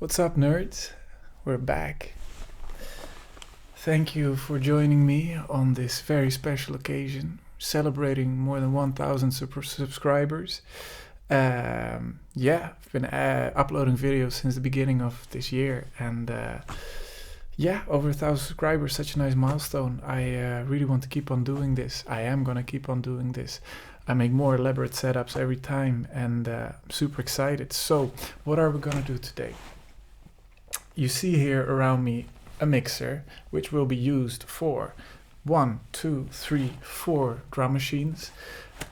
What's up, nerds? We're back. Thank you for joining me on this very special occasion, celebrating more than 1,000 subscribers. I've been uploading videos since the beginning of this year, and over 1,000 subscribers, such a nice milestone. I really want to keep on doing this. I am gonna keep on doing this. I make more elaborate setups every time, and I'm super excited. So, what are we gonna do today? You see here around me a mixer, which will be used for 1, 2, 3, 4 drum machines.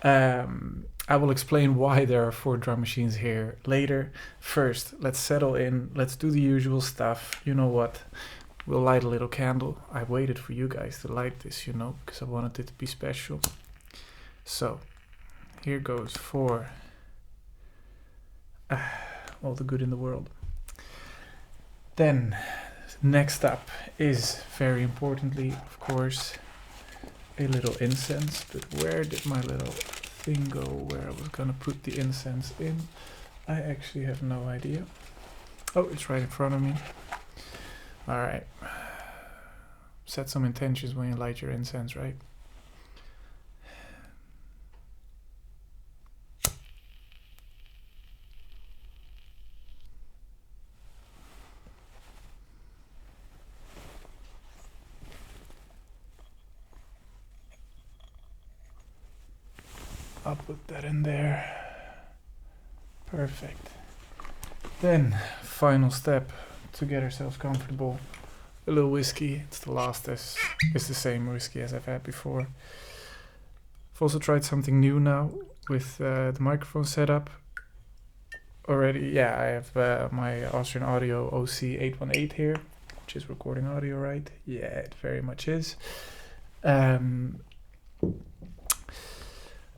I will explain why there are 4 drum machines here later. First, let's settle in. Let's do the usual stuff. You know what? We'll light a little candle. I waited for you guys to light this, because I wanted it to be special. So, here goes for all the good in the world. Then, next up is, very importantly, of course, a little incense. But where did my little thing go where I was gonna put the incense in? I actually have no idea. Oh, it's right in front of me. Alright. Set some intentions when you light your incense, right? I'll put that in there. Perfect. Then, final step to get ourselves comfortable. A little whiskey. It's the last. It's the same whiskey as I've had before. I've also tried something new now with the microphone setup. Already, I have my Austrian Audio OC818 here, which is recording audio, right? Yeah, it very much is.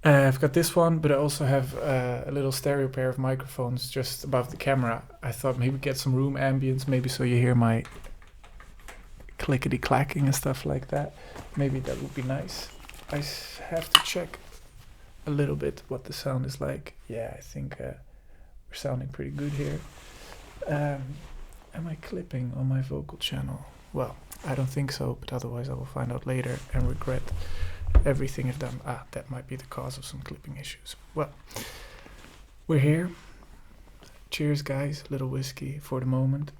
I've got this one, but I also have a little stereo pair of microphones just above the camera. I thought maybe get some room ambience, maybe so you hear my clickety clacking and stuff like that. Maybe that would be nice. I have to check a little bit what the sound is like. Yeah, I think we're sounding pretty good here. Am I clipping on my vocal channel? Well, I don't think so, but otherwise I will find out later and regret everything I've done. That might be the cause of some clipping issues. Well, we're here. Cheers, guys. A little whiskey for the moment.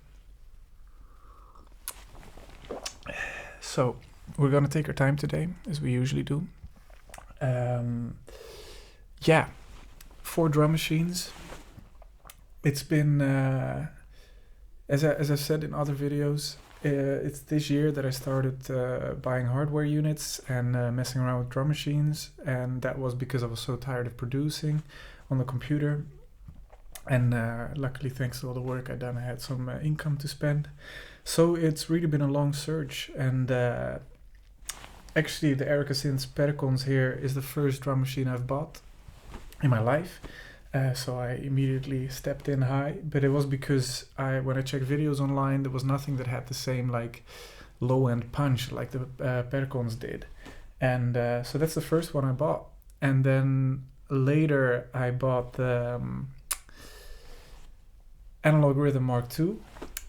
So, we're gonna take our time today, as we usually do. 4 drum machines. It's been, as I've said in other videos, it's this year that I started buying hardware units and messing around with drum machines, and that was because I was so tired of producing on the computer. And luckily, thanks to all the work I'd done, I had some income to spend. So it's really been a long search, and actually the Erika Synths Perkons here is the first drum machine I've bought in my life. So I immediately stepped in high, but it was because when I checked videos online, there was nothing that had the same low-end punch like the Perkons did. And so that's the first one I bought. And then later I bought the Analog Rytm Mark II.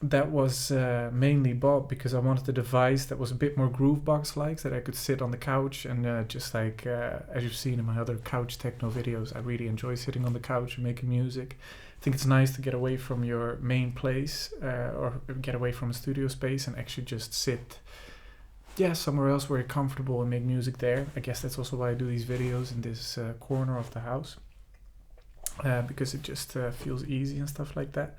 That was mainly bought because I wanted a device that was a bit more groovebox-like, that I could sit on the couch and as you've seen in my other couch techno videos, I really enjoy sitting on the couch and making music. I think it's nice to get away from your main place or get away from a studio space and actually just sit somewhere else where you're comfortable and make music there. I guess that's also why I do these videos in this corner of the house, because it just feels easy and stuff like that.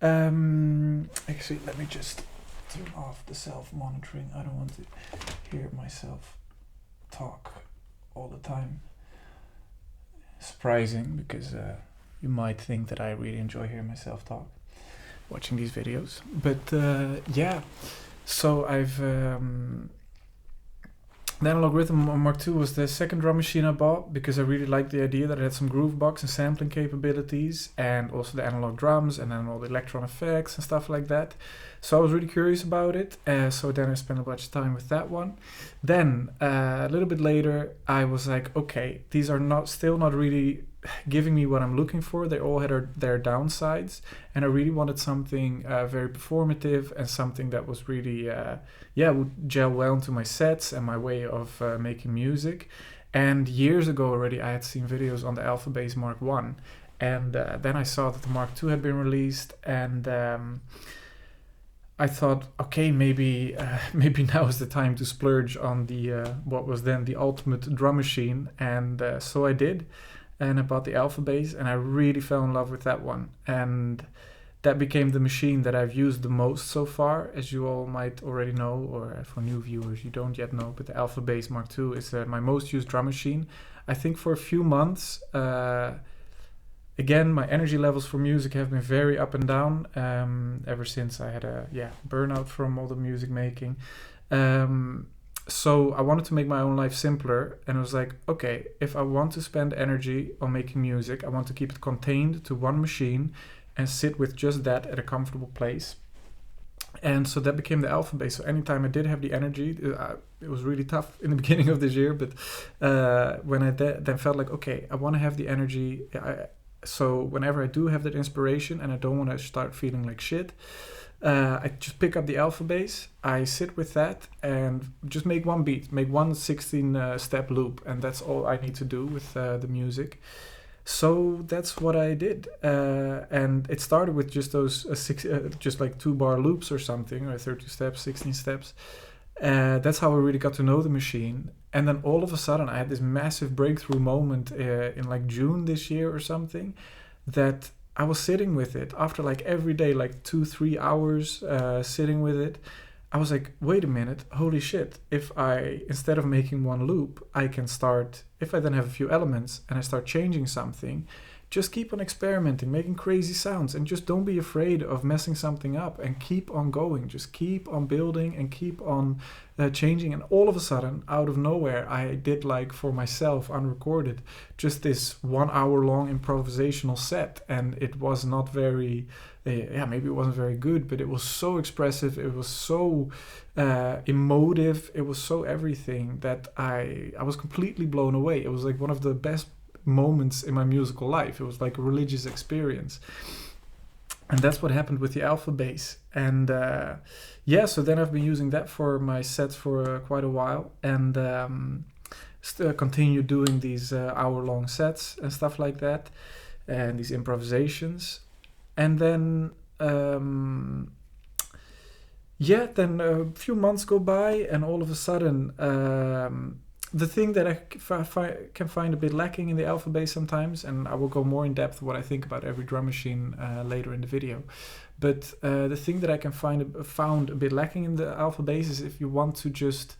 Actually, let me just turn off the self-monitoring. I don't want to hear myself talk all the time. Surprising, because you might think that I really enjoy hearing myself talk watching these videos. But so I've the Analog Rytm Mark II was the second drum machine I bought because I really liked the idea that it had some groovebox and sampling capabilities, and also the analog drums and then all the Elektron effects and stuff like that. So I was really curious about it. So then I spent a bunch of time with that one. Then a little bit later, I was like, okay, these are still not really giving me what I'm looking for. They all had their downsides, and I really wanted something very performative and something that was really, would gel well into my sets and my way of making music. And years ago already, I had seen videos on the Alpha Bass Mark 1, and then I saw that the Mark II had been released, and I thought, okay, maybe now is the time to splurge on the what was then the ultimate drum machine, and so I did, and I bought the Alpha Bass, and I really fell in love with that one, and that became the machine that I've used the most so far, as you all might already know, or for new viewers you don't yet know, but the Alpha Bass Mark II is my most used drum machine. I think for a few months. Again, my energy levels for music have been very up and down ever since I had a burnout from all the music making. So I wanted to make my own life simpler, and I was like, okay, if I want to spend energy on making music, I want to keep it contained to one machine and sit with just that at a comfortable place. And so that became the Alpha Bass. So anytime I did have the energy, it was really tough in the beginning of this year, but when I then felt like, okay, I want to have the energy. So whenever I do have that inspiration and I don't want to start feeling like shit, I just pick up the Alpha Bass, I sit with that and just make one beat, make one 16-step loop, and that's all I need to do with the music. So that's what I did, and it started with just those just like 2-bar loops or something, or 30 steps, 16 steps. That's how I really got to know the machine. And then all of a sudden I had this massive breakthrough moment in like June this year or something, that I was sitting with it after like every day, like 2-3 hours sitting with it. I was like, wait a minute, holy shit, if I, instead of making one loop, I can start, if I then have a few elements and I start changing something, just keep on experimenting, making crazy sounds, and just don't be afraid of messing something up, and keep on going. Just keep on building and keep on changing. And all of a sudden, out of nowhere, I did, like, for myself, unrecorded, just this 1 hour long improvisational set. And it was not very, maybe it wasn't very good, but it was so expressive. It was so emotive. It was so everything that I was completely blown away. It was like one of the best moments in my musical life. It was like a religious experience, and that's what happened with the Alpha Bass. And so then I've been using that for my sets for quite a while, and still continue doing these hour-long sets and stuff like that, and these improvisations. And then then a few months go by, and all of a sudden the thing that I can find a bit lacking in the Alpha Bass sometimes, and I will go more in depth what I think about every drum machine later in the video, but the thing that I can found a bit lacking in the Alpha Bass is if you want to just,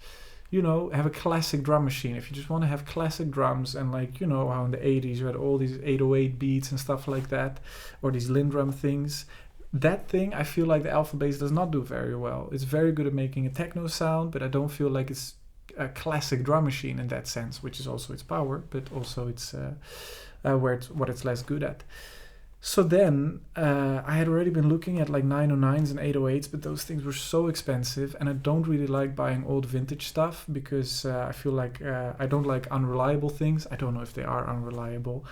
have a classic drum machine, if you just want to have classic drums, and like, how in the 80s you had all these 808 beats and stuff like that, or these Lindrum things. That thing, I feel like the Alpha Bass does not do very well. It's very good at making a techno sound, but I don't feel like it's a classic drum machine in that sense, which is also its power, but also it's what it's less good at. So then I had already been looking at like 909s and 808s, but those things were so expensive, and I don't really like buying old vintage stuff because I feel like I don't like unreliable things. I don't know if they are unreliable,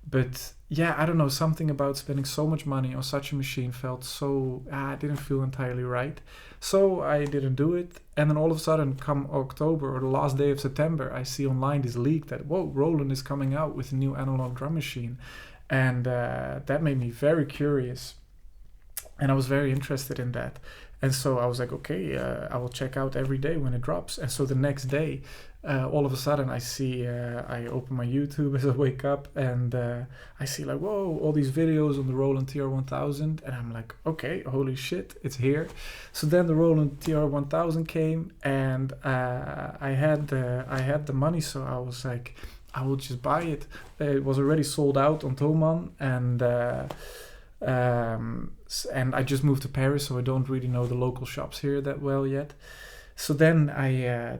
but I don't know, something about spending so much money on such a machine felt so, didn't feel entirely right. So I didn't do it. And then all of a sudden, come October or the last day of September, I see online this leak that, Roland is coming out with a new analog drum machine. And that made me very curious. And I was very interested in that. And so I was like, okay, I will check out every day when it drops. And so the next day, all of a sudden I see, I open my YouTube as I wake up, and I see like, all these videos on the Roland TR-1000. And I'm like, okay, holy shit, it's here. So then the Roland TR-1000 came, and I had the money. So I was like, I will just buy it. It was already sold out on Thomann, and I just moved to Paris, so I don't really know the local shops here that well yet. So then I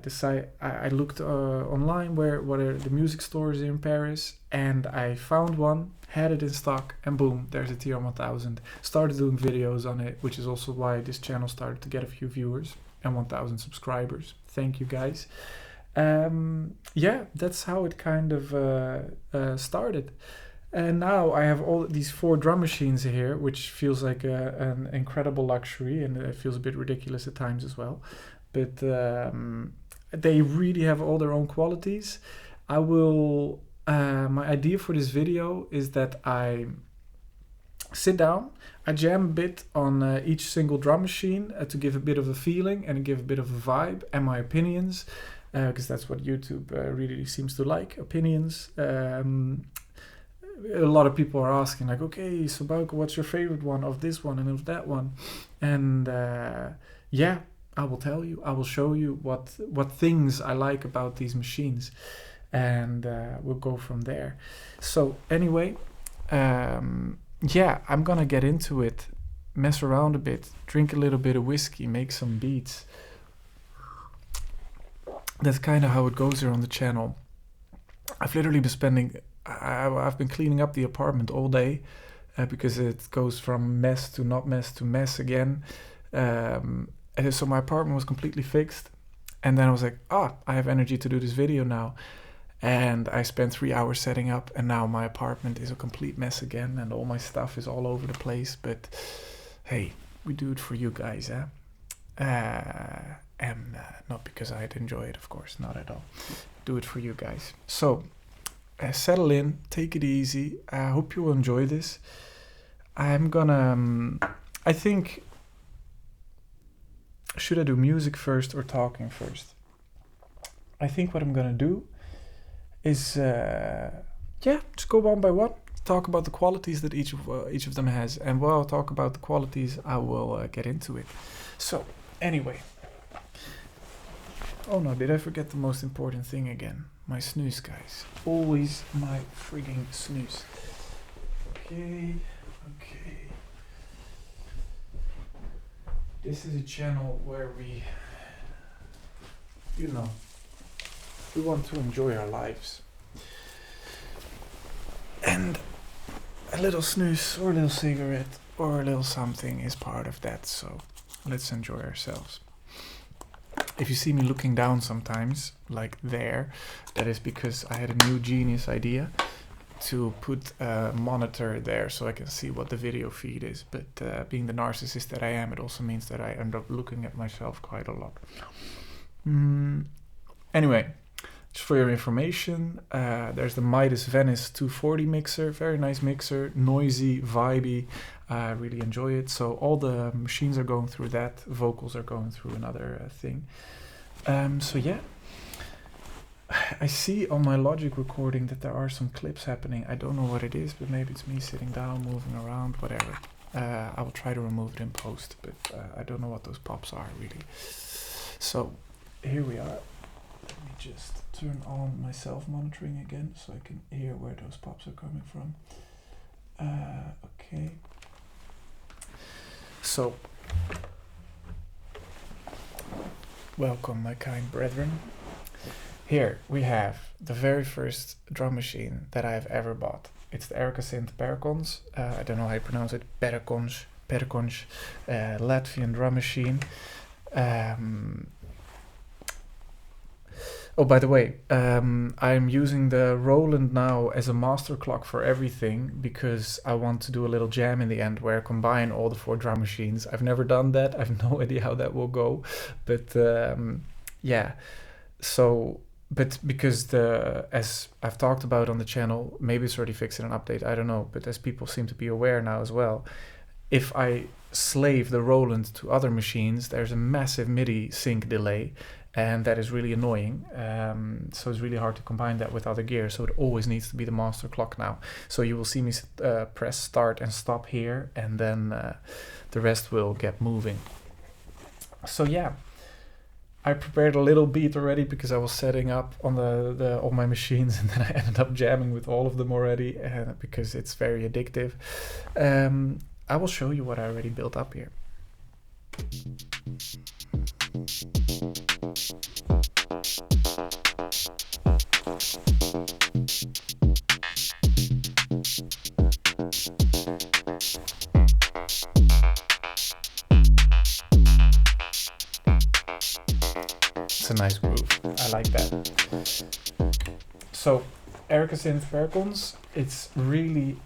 looked online what are the music stores in Paris, and I found one, had it in stock, and boom, there's a TR-1000. Started doing videos on it, which is also why this channel started to get a few viewers and 1,000 subscribers. Thank you guys. Yeah, that's how it kind of started. And now I have all these 4 drum machines here, which feels like an incredible luxury, and it feels a bit ridiculous at times as well. But they really have all their own qualities. I will. My idea for this video is that I sit down, I jam a bit on each single drum machine to give a bit of a feeling and give a bit of a vibe and my opinions, because that's what YouTube really seems to like, opinions. A lot of people are asking like, okay, so Bauke, what's your favorite one of this one and of that one? And yeah, I will tell you, I will show you what things I like about these machines, and we'll go from there. So anyway, yeah, I'm gonna get into it, mess around a bit, drink a little bit of whiskey, make some beats. That's kind of how it goes here on the channel. I've literally been spending, I've been cleaning up the apartment all day because it goes from mess to not mess to mess again. And so my apartment was completely fixed, and then I was like, I have energy to do this video now. And I spent 3 hours setting up, and now my apartment is a complete mess again, and all my stuff is all over the place. But hey, we do it for you guys, and not because I'd enjoy it, of course, not at all. Do it for you guys. So settle in, take it easy. I hope you will enjoy this. I'm gonna, I think, should I do music first or talking first? I think what I'm gonna do is, just go one by one, talk about the qualities that each of them has, and while I talk about the qualities, I will get into it. So, anyway. Oh no, did I forget the most important thing again? My snooze, guys. Always my frigging snooze. Okay. This is a channel where we want to enjoy our lives. And a little snooze or a little cigarette or a little something is part of that, so let's enjoy ourselves. If you see me looking down sometimes, like there, that is because I had a new genius idea to put a monitor there so I can see what the video feed is. But being the narcissist that I am, it also means that I end up looking at myself quite a lot. Anyway, just for your information, there's the Midas Venice 240 mixer, very nice mixer, noisy, vibey. I really enjoy it. So all the machines are going through that, vocals are going through another thing. So yeah, I see on my Logic recording that there are some clips happening. I don't know what it is, but maybe it's me sitting down, moving around, whatever. I will try to remove it in post, but I don't know what those pops are really. So here we are. Let me just turn on my self-monitoring again so I can hear where those pops are coming from. Okay. So, welcome my kind brethren. Here we have the very first drum machine that I have ever bought. It's the Erika synth Perkons. I don't know how you pronounce it. Perkons, Latvian drum machine. Oh, by the way, I'm using the Roland now as a master clock for everything because I want to do a little jam in the end where I combine all the 4 drum machines. I've never done that. I have no idea how that will go. But yeah, so, but because as I've talked about on the channel, maybe it's already fixed in an update, I don't know. But as people seem to be aware now as well, if I slave the Roland to other machines, there's a massive MIDI sync delay. And that is really annoying, so it's really hard to combine that with other gear, so it always needs to be the master clock now. So you will see me press start and stop here, and then the rest will get moving. So yeah, I prepared a little beat already because I was setting up on all my machines, and then I ended up jamming with all of them already because it's very addictive. I will show you what I already built up here. It's a nice groove. I like that. So, Erika Synth Perkons, it's really...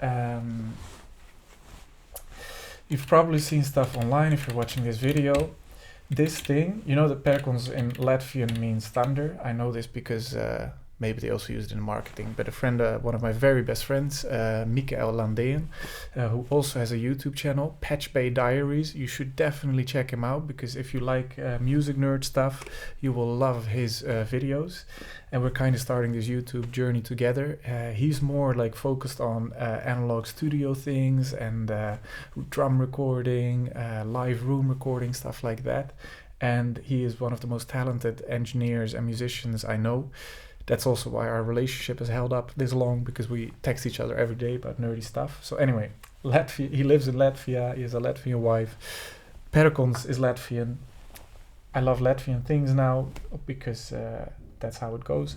you've probably seen stuff online if you're watching this video. This thing, you know that Perkons in Latvian means thunder. I know this because maybe they also use it in marketing, but a friend, one of my very best friends, Mikaels, who also has a YouTube channel, Patch Bay Diaries. You should definitely check him out, because if you like music nerd stuff, you will love his videos. And we're kind of starting this YouTube journey together. He's more like focused on analog studio things and drum recording, live room recording, stuff like that. And he is one of the most talented engineers and musicians I know. That's also why our relationship has held up this long, because we text each other every day about nerdy stuff. So anyway, Latvia, he lives in Latvia, he has a Latvian wife. Perkons is Latvian. I love Latvian things now, because that's how it goes.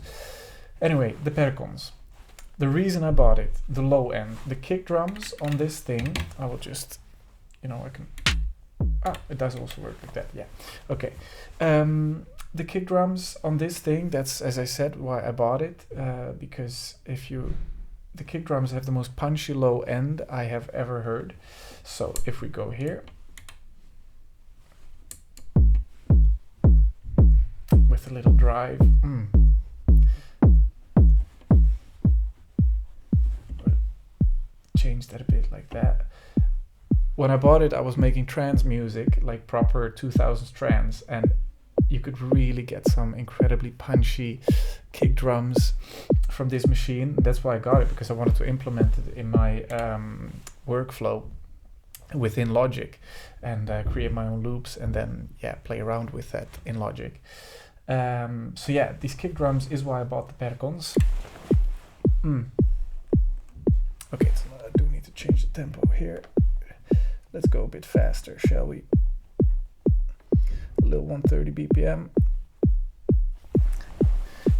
Anyway, the Perkons. The reason I bought it, the low end, the kick drums on this thing, I will just, I can, it does also work like that, yeah. Okay. The kick drums on this thing, that's, as I said, why I bought it, because the kick drums have the most punchy low end I have ever heard. So if we go here, with a little drive, change that a bit like that. When I bought it, I was making trance music, like proper 2000s trance, and you could really get some incredibly punchy kick drums from this machine. That's why I got it, because I wanted to implement it in my workflow within Logic, and create my own loops, and then play around with that in Logic. So yeah, these kick drums is why I bought the Perkons. Okay, so I do need to change the tempo here. Let's go a bit faster, shall we? A little 130 BPM.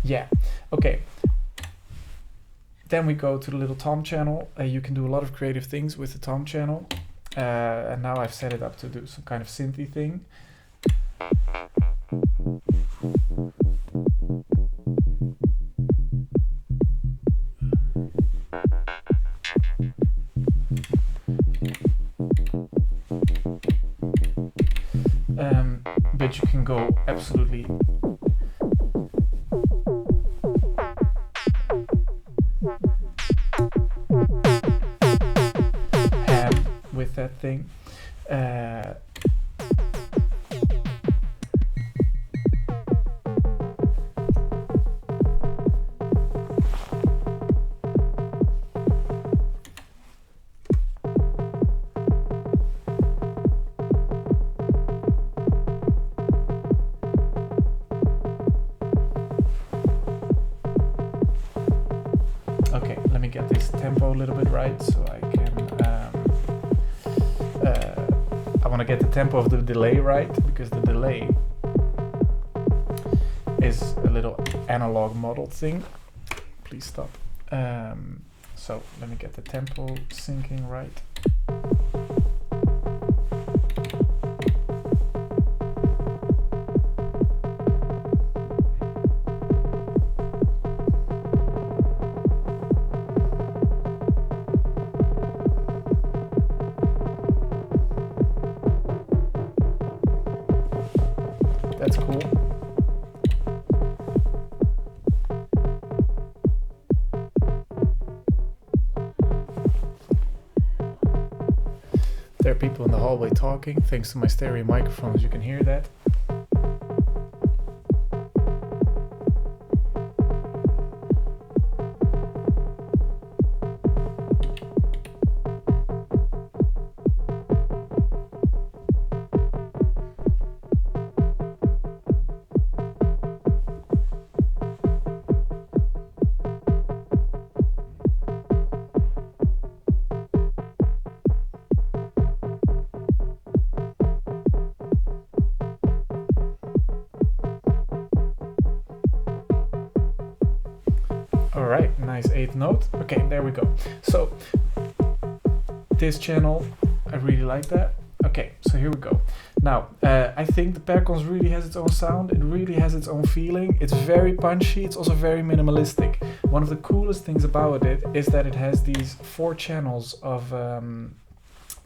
Yeah, okay. Then we go to the little tom channel. You can do a lot of creative things with the tom channel. And now I've set it up to do some kind of synthy thing. But you can go absolutely ham with that thing. Get this tempo a little bit right, so I can I want to get the tempo of the delay right, because the delay is a little analog model thing. Please stop. So let me get the tempo syncing right. That's cool. There are people in the hallway talking. Thanks to my stereo microphones, you can hear that. All right, nice 8th note. Okay, there we go. So this channel, I really like that. Okay, so here we go. Now, I think the Perkons really has its own sound. It really has its own feeling. It's very punchy. It's also very minimalistic. One of the coolest things about it is that it has these 4 channels of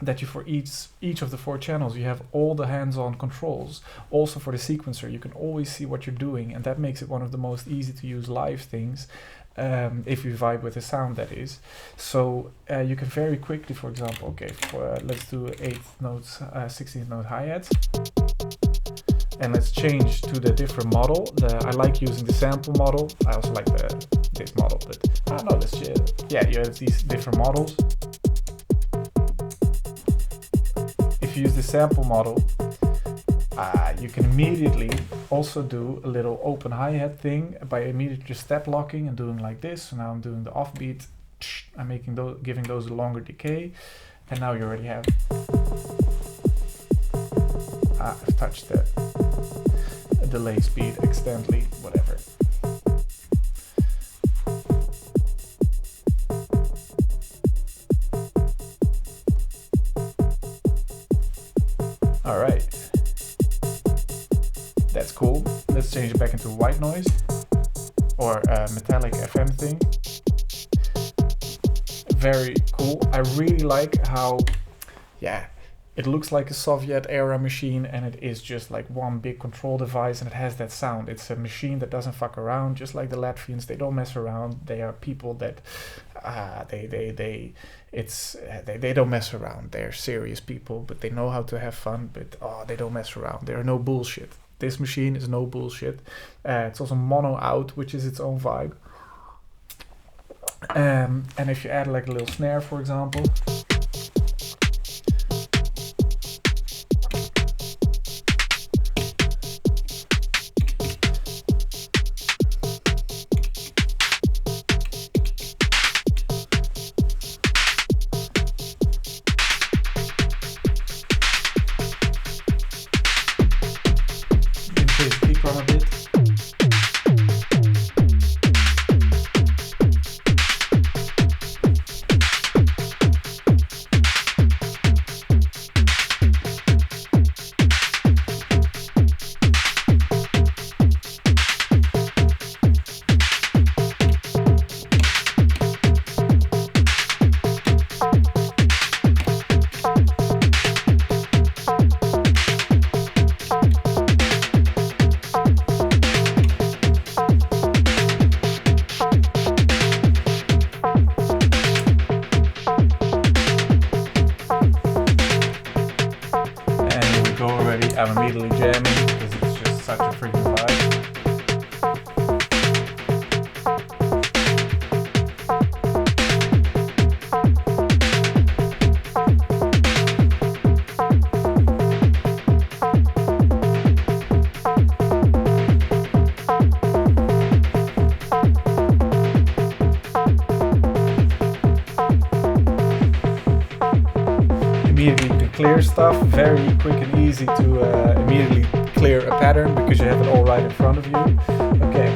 that you, for each of the 4 channels, you have all the hands-on controls. Also for the sequencer, you can always see what you're doing, and that makes it one of the most easy to use live things. If you vibe with the sound, that is. So you can very quickly, for example, okay, let's do 8th notes, 16th note hi-hats, and let's change to the different model. I like using the sample model. I also like this model, but no, let's yeah, you have these different models. If you use the sample model, you can immediately also do a little open hi-hat thing by immediately just step locking and doing like this. So now I'm doing the offbeat. I'm giving those a longer decay, and now you already have. I've touched the delay speed accidentally, whatever. All right. That's cool. Let's change it back into white noise or a metallic FM thing. Very cool. I really like how, yeah, it looks like a Soviet era machine, and it is just like one big control device, and it has that sound. It's a machine that doesn't fuck around, just like the Latvians. They don't mess around. They are people that they don't mess around. They're serious people, but they know how to have fun, but they don't mess around. There are no bullshit. This machine is no bullshit. It's also mono out, which is its own vibe. And if you add like a little snare, for example, kick drum a bit. I'm immediately jamming because it's just such a freaking vibe. Immediately to clear stuff, very quick and easy to immediately clear a pattern because you have it all right in front of you. Okay.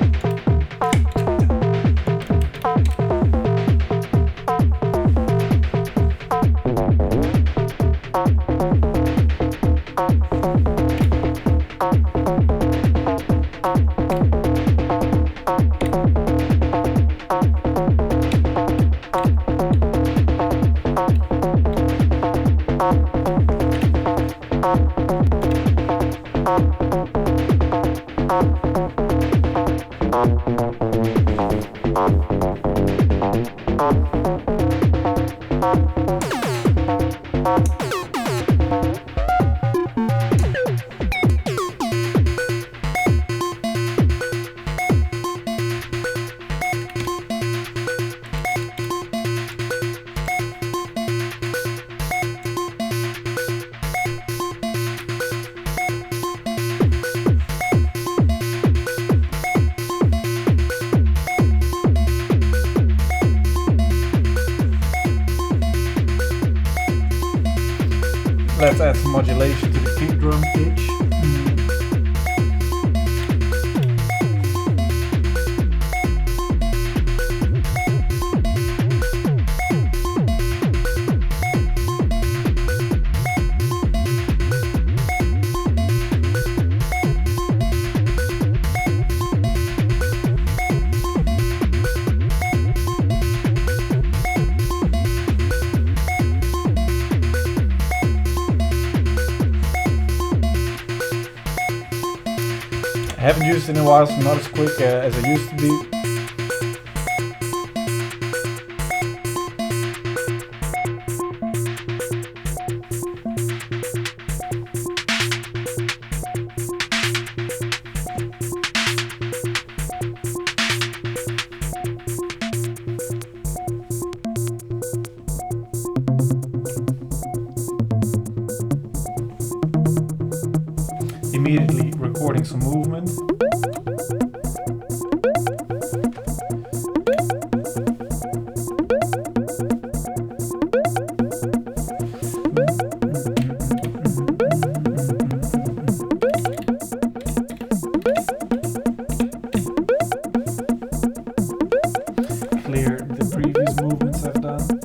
Let's add some modulation to the kick drum pitch. haven't used it in a while, so not as quick as I used to be. Immediately recording some movement. Clear the previous movements I've done.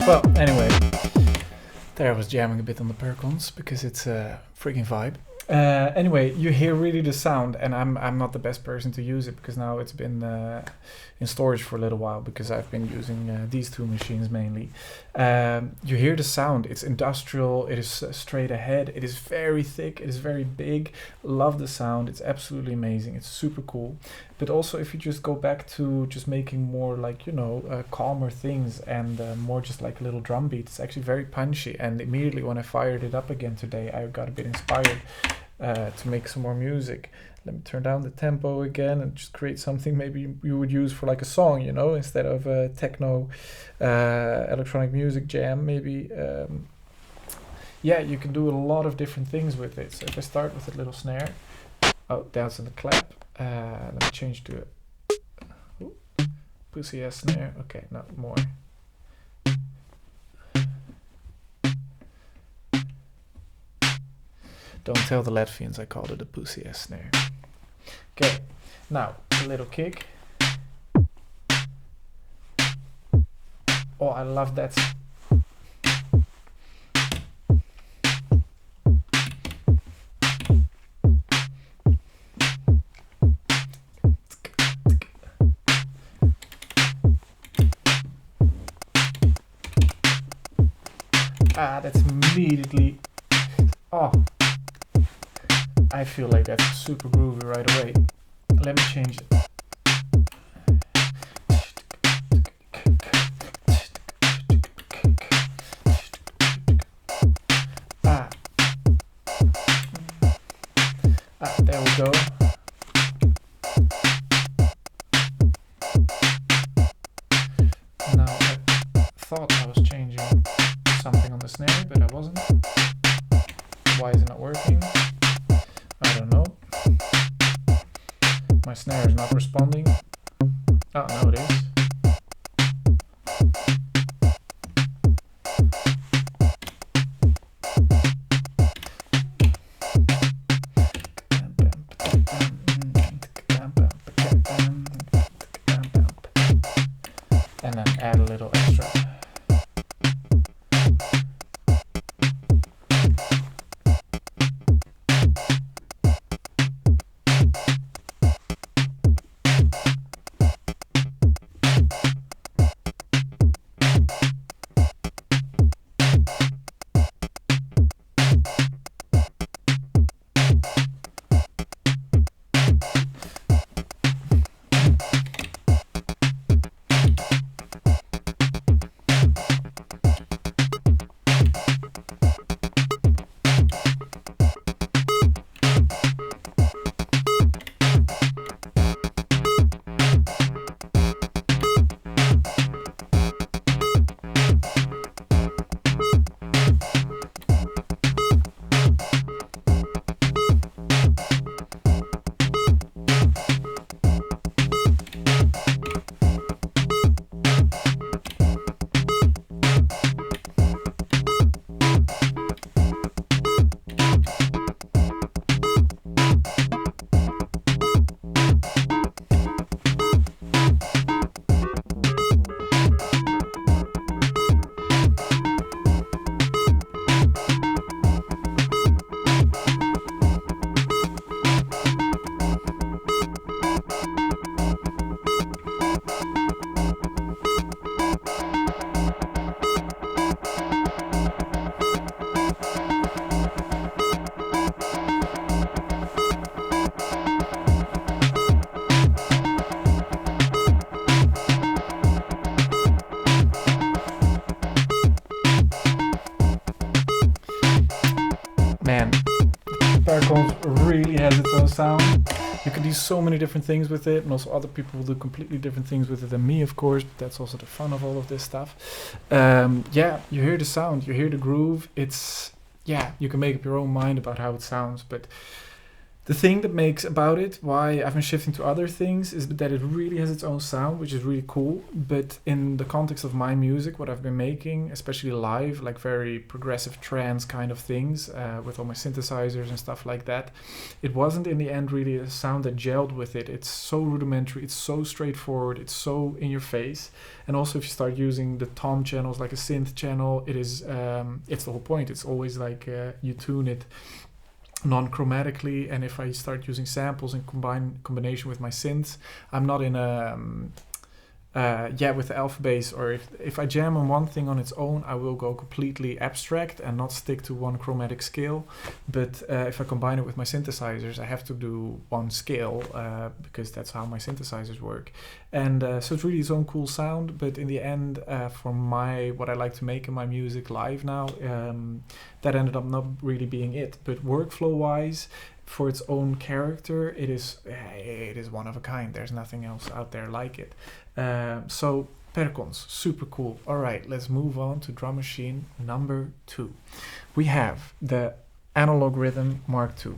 Well, anyway, there I was jamming a bit on the Perkons because it's a freaking vibe. Anyway, you hear really the sound, and I'm not the best person to use it because now it's been in storage for a little while because I've been using these two machines mainly. You hear the sound. It's industrial. It is straight ahead. It is very thick. It is very big. Love the sound. It's absolutely amazing. It's super cool. But also, if you just go back to just making more like, calmer things and more just like little drum beats, it's actually very punchy. And immediately when I fired it up again today, I got a bit inspired to make some more music. Let me turn down the tempo again and just create something maybe you would use for like a song, instead of a techno electronic music jam. Maybe, you can do a lot of different things with it. So if I start with a little snare, that's in the clap. Let me change to a pussy ass snare. Okay, not more. Don't tell the Latvians I called it a pussy ass snare. Okay, now a little kick. Oh, I love that. immediately, oh, I feel like that's super groovy right away. Let me change it. There we go. Now I thought I was changing something on the snare, but I wasn't. Why is it not working? I don't know. My snare is not responding. Oh, no, it is. And then add a little extra. Man, Perkons really has its own sound. You can do so many different things with it, and also other people will do completely different things with it than me, of course, but that's also the fun of all of this stuff. Yeah, you hear the sound, you hear the groove. It's, yeah, you can make up your own mind about how it sounds, but the thing that makes about it, why I've been shifting to other things, is that it really has its own sound, which is really cool. But in the context of my music, what I've been making, especially live, like very progressive trance kind of things, with all my synthesizers and stuff like that, it wasn't in the end really a sound that gelled with it. It's so rudimentary, it's so straightforward, it's so in your face. And also if you start using the tom channels like a synth channel, it is, it's the whole point. It's always like you tune it non-chromatically, and if I start using samples in combination with my synths, I'm not in a with the alpha bass, or if I jam on one thing on its own, I will go completely abstract and not stick to one chromatic scale. But if I combine it with my synthesizers, I have to do one scale, because that's how my synthesizers work. And so it's really its own cool sound, but in the end, for what I like to make in my music live now, that ended up not really being it. But workflow wise, for its own character, it is one of a kind. There's nothing else out there like it. So Perkons, super cool. All right, let's move on to drum machine number 2. We have the Analog Rytm Mark II.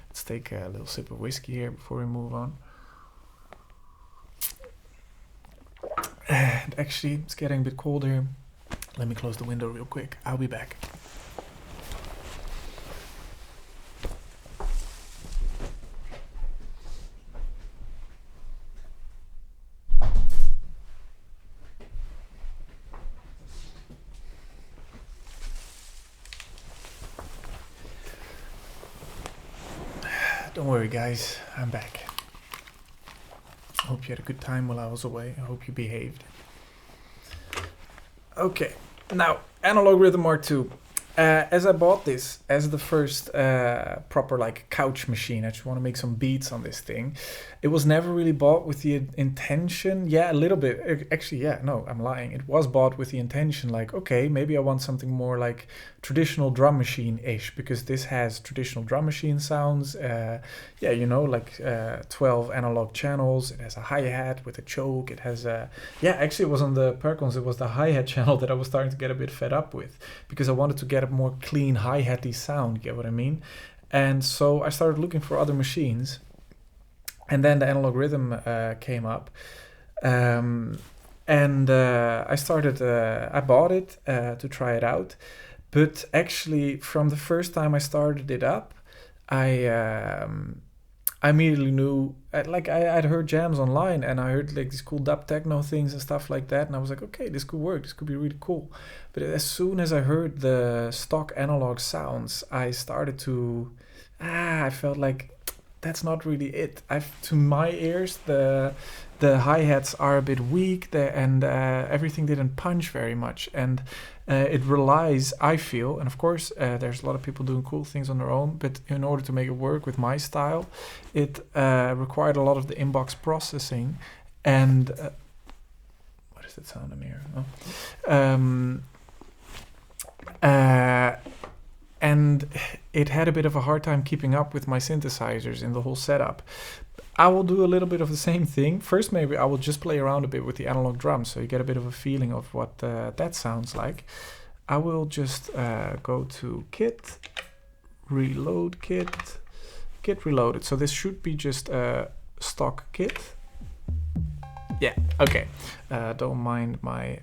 Let's take a little sip of whiskey here before we move on. And actually, it's getting a bit cold here. Let me close the window real quick. I'll be back. Don't worry guys, I'm back. I hope you had a good time while I was away. I hope you behaved. Okay, now Analog Rytm Mark II. as I bought this as the first proper like couch machine, I just want to make some beats on this thing. It was never really bought with the intention. Yeah, a little bit. Actually, yeah, no, I'm lying. It was bought with the intention like, okay, maybe I want something more like traditional drum machine-ish, because this has traditional drum machine sounds. Yeah, you know, like 12 analog channels. It has a hi-hat with a choke. It has a... Yeah, actually it was on the Perkons. It was the hi-hat channel that I was starting to get a bit fed up with, because I wanted to get a more clean hi-hatty sound, you get what I mean? And so I started looking for other machines. And then the analog rhythm came up. And I started... I bought it to try it out. But actually, from the first time I started it up, I immediately knew, I'd heard jams online, and I heard like these cool dub techno things and stuff like that, and I was like, okay, this could work, this could be really cool. But as soon as I heard the stock analog sounds, I started to, I felt like that's not really it. To my ears, the hi-hats are a bit weak, and everything didn't punch very much, and it relies, I feel, and of course there's a lot of people doing cool things on their own, but in order to make it work with my style, it required a lot of the inbox processing, and what is that sound in here? And it had a bit of a hard time keeping up with my synthesizers in the whole setup. I will do a little bit of the same thing. First, maybe I will just play around a bit with the analog drums, so you get a bit of a feeling of what that sounds like. I will just go to Kit, Reload Kit, Kit Reloaded. So this should be just a stock kit. Yeah, okay. Don't mind my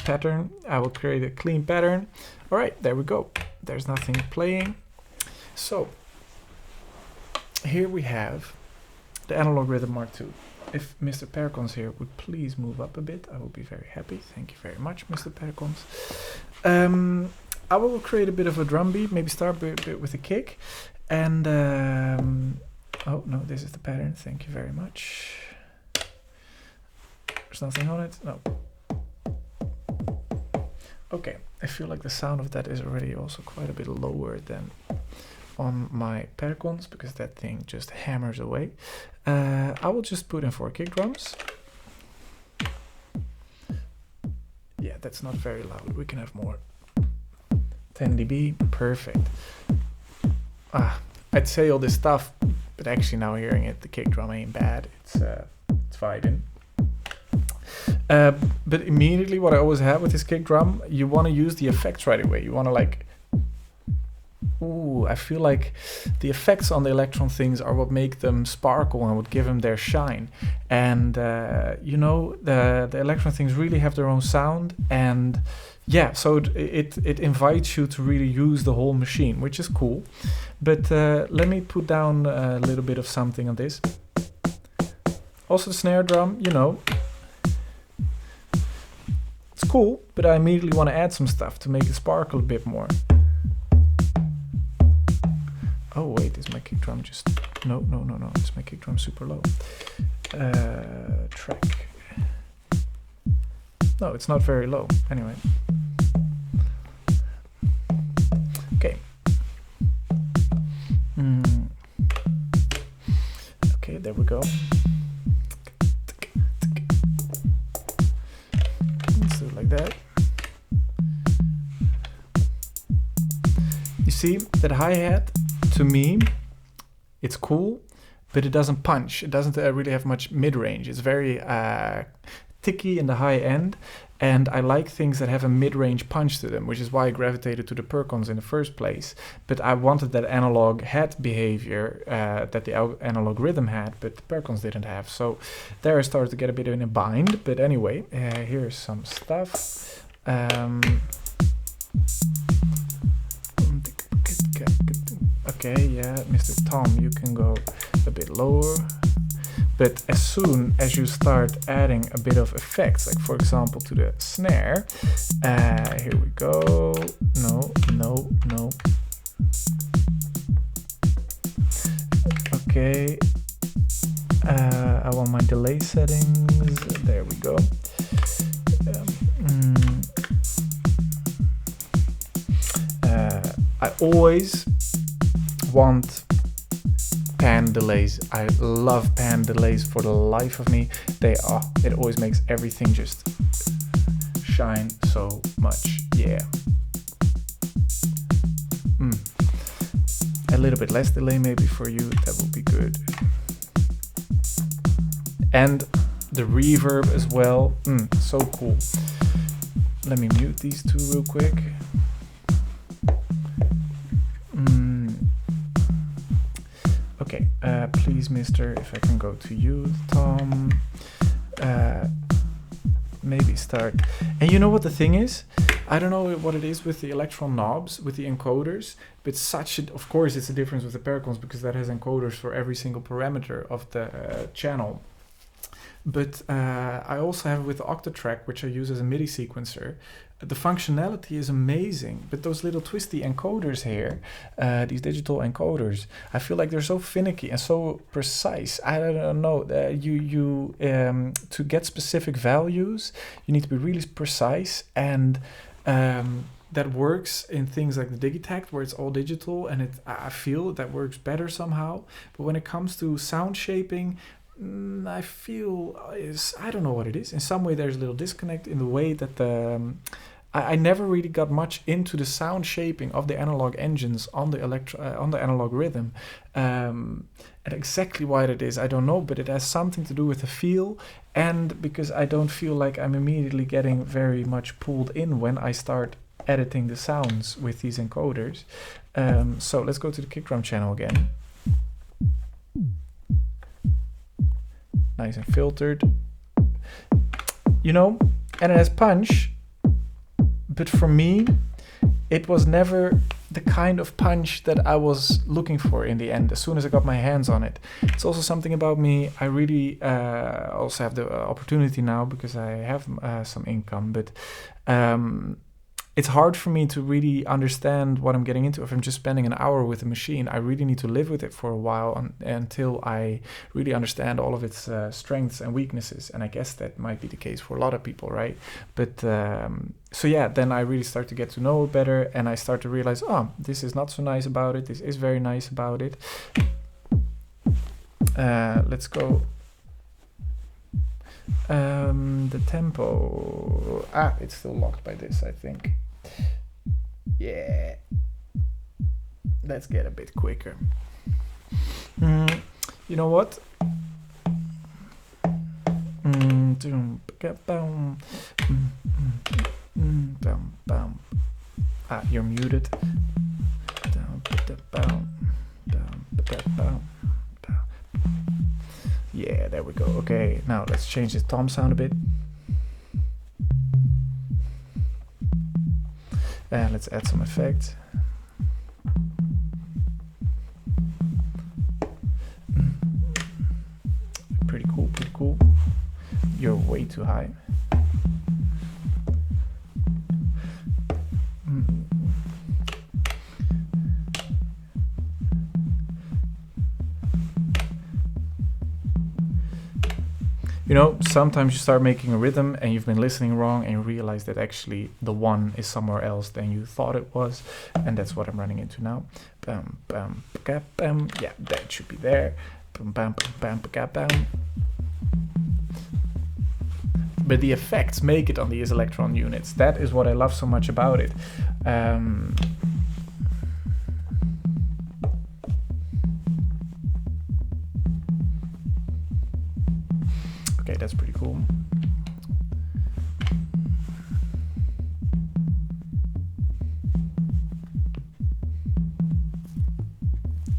pattern. I will create a clean pattern. All right, there we go. There's nothing playing. So here we have the Analog Rhythm Mark II. If Mr. Perkons here would please move up a bit, I will be very happy. Thank you very much, Mr. Perkons. I will create a bit of a drum beat, maybe start a bit with a kick. And, oh no, this is the pattern. Thank you very much. There's nothing on it? No. Okay, I feel like the sound of that is already also quite a bit lower than on my Perkons, because that thing just hammers away. I will just put in 4 kick drums. Yeah, that's not very loud. We can have more. 10 dB, perfect. I'd say all this stuff, but actually now hearing it, the kick drum ain't bad. It's vibing. But immediately what I always have with this kick drum, you want to use the effects right away. You want to like, ooh, I feel like the effects on the Elektron things are what make them sparkle and what give them their shine. And you know, the Elektron things really have their own sound, and yeah, so it invites you to really use the whole machine, which is cool. But let me put down a little bit of something on this. Also the snare drum, you know, it's cool, but I immediately want to add some stuff to make it sparkle a bit more. Oh wait, is my kick drum just... No, is my kick drum super low? Track. No, it's not very low. Anyway. Okay. Okay, there we go. Let's do it like that. You see, that hi-hat, to me, it's cool, but it doesn't punch. It doesn't really have much mid-range. It's very ticky in the high end, and I like things that have a mid-range punch to them, which is why I gravitated to the Perkons in the first place. But I wanted that analog hat behavior that the analog rhythm had, but the Perkons didn't have. So there I started to get a bit in a bind. But anyway, here's some stuff. Okay, yeah, Mr. Tom, you can go a bit lower. But as soon as you start adding a bit of effects, like for example to the snare, here we go. No. Okay, I want my delay settings. There we go. I always want pan delays. I love pan delays for the life of me. It always makes everything just shine so much. Yeah. A little bit less delay maybe for you, that would be good. And the reverb as well, so cool. Let me mute these two real quick. Okay, please, mister, if I can go to you, Tom. Maybe start. And you know what the thing is? I don't know what it is with the Elektron knobs, with the encoders, but of course it's a difference with the Perkons because that has encoders for every single parameter of the channel. But I also have it with the Octatrack, which I use as a MIDI sequencer. The functionality is amazing, but those little twisty encoders here, these digital encoders, I feel like they're so finicky and so precise. I don't know. To get specific values, you need to be really precise, and that works in things like the Digitact, where it's all digital, and I feel that works better somehow. But when it comes to sound shaping, I feel I don't know what it is. In some way, there's a little disconnect in the way that I never really got much into the sound shaping of the analog engines on the analog Rytm, and exactly why that is, I don't know. But it has something to do with the feel, and because I don't feel like I'm immediately getting very much pulled in when I start editing the sounds with these encoders. So let's go to the kick drum channel again. Nice and filtered, you know, and it has punch, but for me it was never the kind of punch that I was looking for in the end as soon as I got my hands on it. It's also something about me, I really also have the opportunity now because I have some income, but it's hard for me to really understand what I'm getting into if I'm just spending an hour with the machine. I really need to live with it for a while until I really understand all of its strengths and weaknesses. And I guess that might be the case for a lot of people, right? But so yeah, then I really start to get to know it better, and I start to realize, oh, this is not so nice about it. This is very nice about it. Let's go. The tempo. It's still locked by this, I think. Yeah, let's get a bit quicker. You know what? You're muted. Yeah, there we go. Okay, now let's change the tom sound a bit. And let's add some effects. Pretty cool, pretty cool. You're way too high. You know, sometimes you start making a rhythm and you've been listening wrong and you realize that actually the one is somewhere else than you thought it was. And that's what I'm running into now. Bam, bam, bam, bam. Yeah, that should be there. Bam, bam, bam, bam, bam. But the effects make it on these Elektron units. That is what I love so much about it. Okay, that's pretty cool.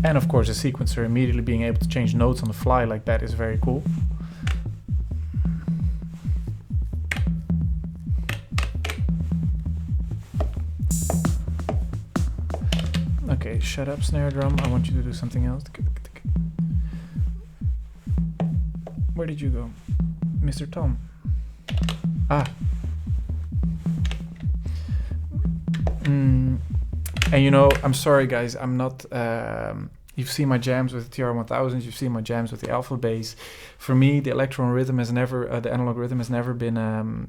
And of course, a sequencer immediately being able to change notes on the fly like that is very cool. Okay, shut up, snare drum. I want you to do something else. Where did you go? Mr. Tom. And you know, I'm sorry guys, I'm not, you've seen my jams with the TR-1000, you've seen my jams with the Alpha Bass. For me, the Elektron Rytm has never, the analog Rytm has never been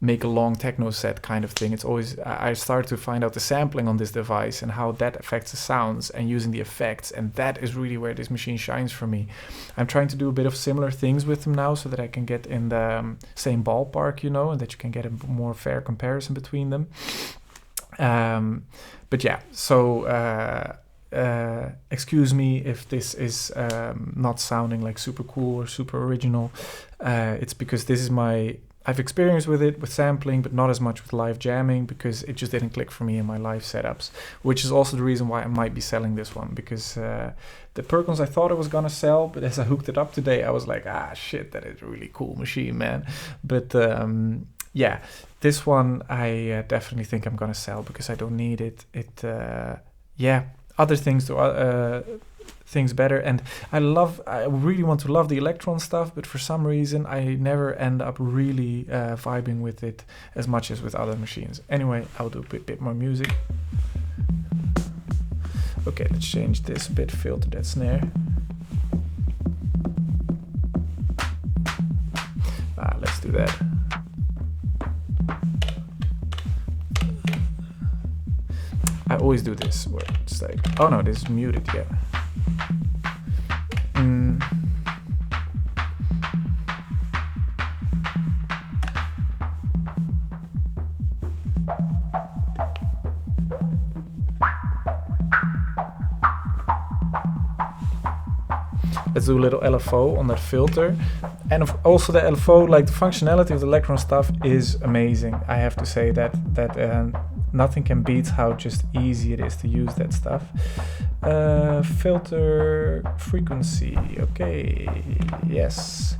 make a long techno set kind of thing. It's always, I start to find out the sampling on this device and how that affects the sounds and using the effects, and that is really where this machine shines for me. I'm trying to do a bit of similar things with them now so that I can get in the same ballpark, you know, and that you can get a more fair comparison between them. But yeah, so excuse me if this is not sounding like super cool or super original. It's because this is I've experienced with it, with sampling, but not as much with live jamming, because it just didn't click for me in my live setups, which is also the reason why I might be selling this one, because the Perkons I thought I was gonna sell, but as I hooked it up today, I was like, shit, that is a really cool machine, man. But yeah, this one I definitely think I'm gonna sell because I don't need it. Other things to things better, and I really want to love the Elektron stuff, but for some reason I never end up really vibing with it as much as with other machines. Anyway, I'll do a bit more music. Okay, let's change this bit, filter that snare. Let's do that. I always do this where it's like, oh no, this is muted, yeah. Let's do a little LFO on that filter. And also the LFO, like the functionality of the Elektron stuff is amazing. I have to say that nothing can beat how just easy it is to use that stuff. Filter frequency, okay, yes.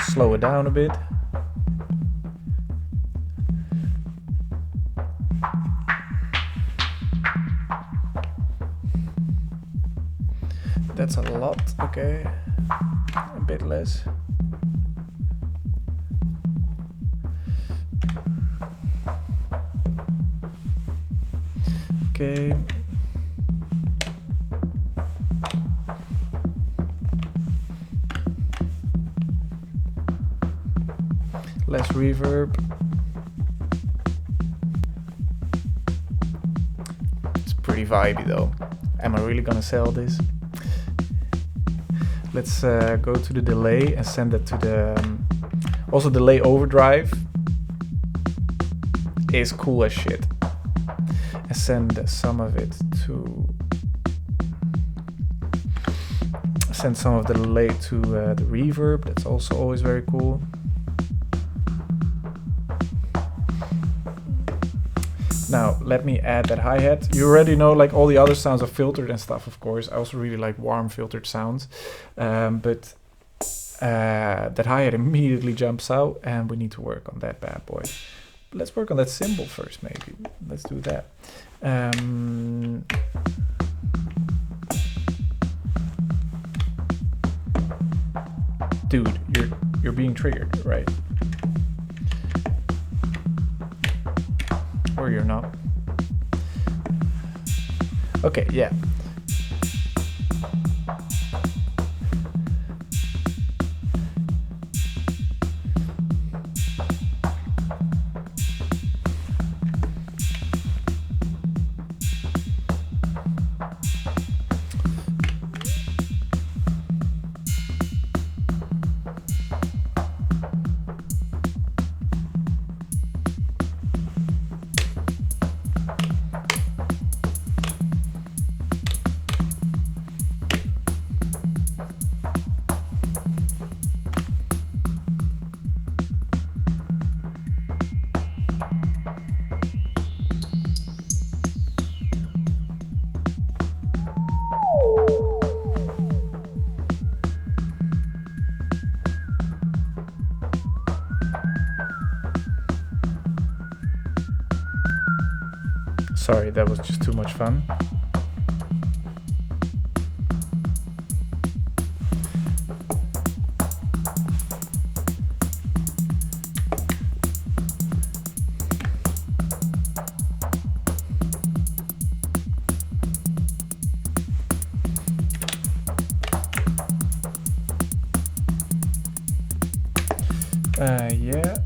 Slow it down a bit. That's a lot, okay, a bit less. Okay. Less reverb. It's pretty vibey though. Am I really gonna sell this? Let's go to the delay and send it to the... also delay overdrive is cool as shit. And send some of it to... send some of the delay to the reverb. That's also always very cool. Now, let me add that hi-hat. You already know, like, all the other sounds are filtered and stuff, of course. I also really like warm filtered sounds. But that hi-hat immediately jumps out, and we need to work on that bad boy. Let's work on that cymbal first, maybe. Let's do that. Dude, you're being triggered, right? Or you're not. Okay, yeah. Sorry, that was just too much fun. Yeah.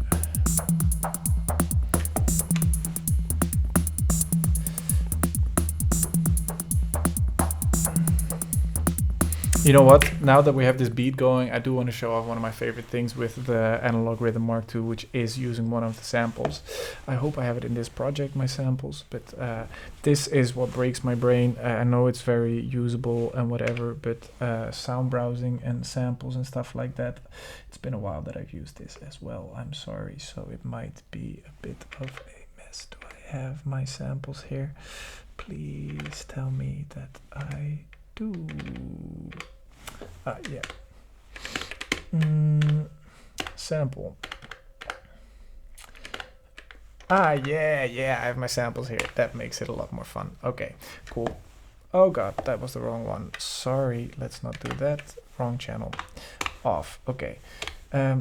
You know what? Now that we have this beat going, I do want to show off one of my favorite things with the Analog Rhythm Mark II, which is using one of the samples. I hope I have it in this project, my samples, but this is what breaks my brain. I know it's very usable and whatever, but sound browsing and samples and stuff like that, it's been a while that I've used this as well. I'm sorry, so it might be a bit of a mess. Do I have my samples here? Please tell me that I do. Yeah. Sample. Yeah, I have my samples here. That makes it a lot more fun. Okay, cool. Oh god, that was the wrong one. Sorry, let's not do that. Wrong channel. Off. Okay. I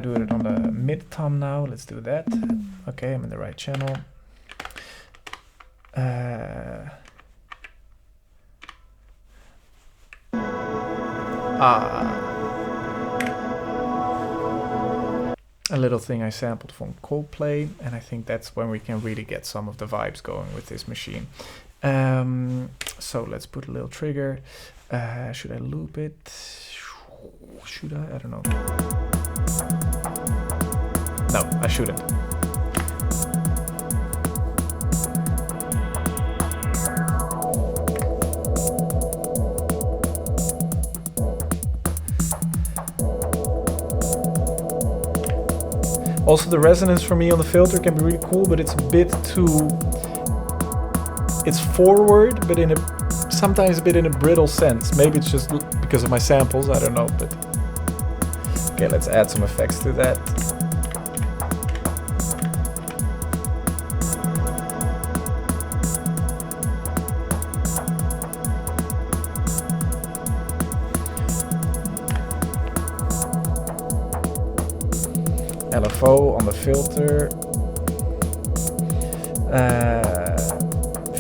do it on the mid tom now. Let's do that. Okay, I'm in the right channel. A little thing I sampled from Coldplay, and I think that's when we can really get some of the vibes going with this machine. So let's put a little trigger. Should I loop it? Should I? I don't know. No, I shouldn't. Also, the resonance for me on the filter can be really cool, but it's a bit too... It's forward, but in a sometimes a bit in a brittle sense. Maybe it's just because of my samples, I don't know, but... Okay, let's add some effects to that. LFO on the filter.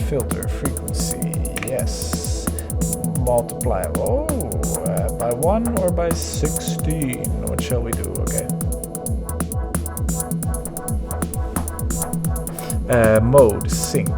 Filter frequency, yes. Multiply, by 1 or by 16? What shall we do? Okay. Mode, sync.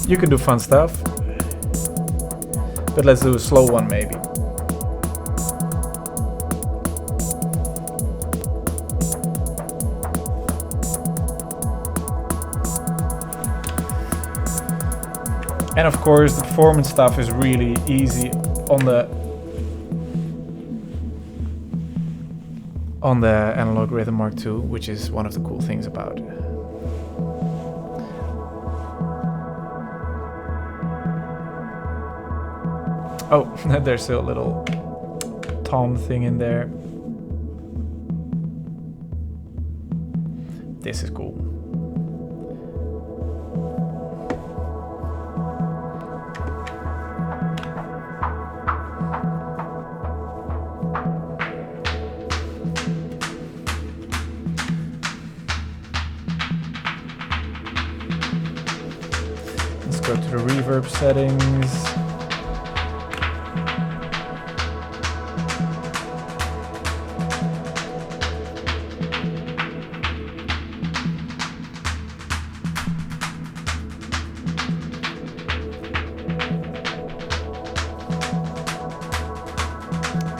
You can do fun stuff, but let's do a slow one maybe. And of course, the performance stuff is really easy on the Analog Rhythm Mark II, which is one of the cool things about it. Oh, there's a little tom thing in there. This is cool. Let's go to the reverb settings.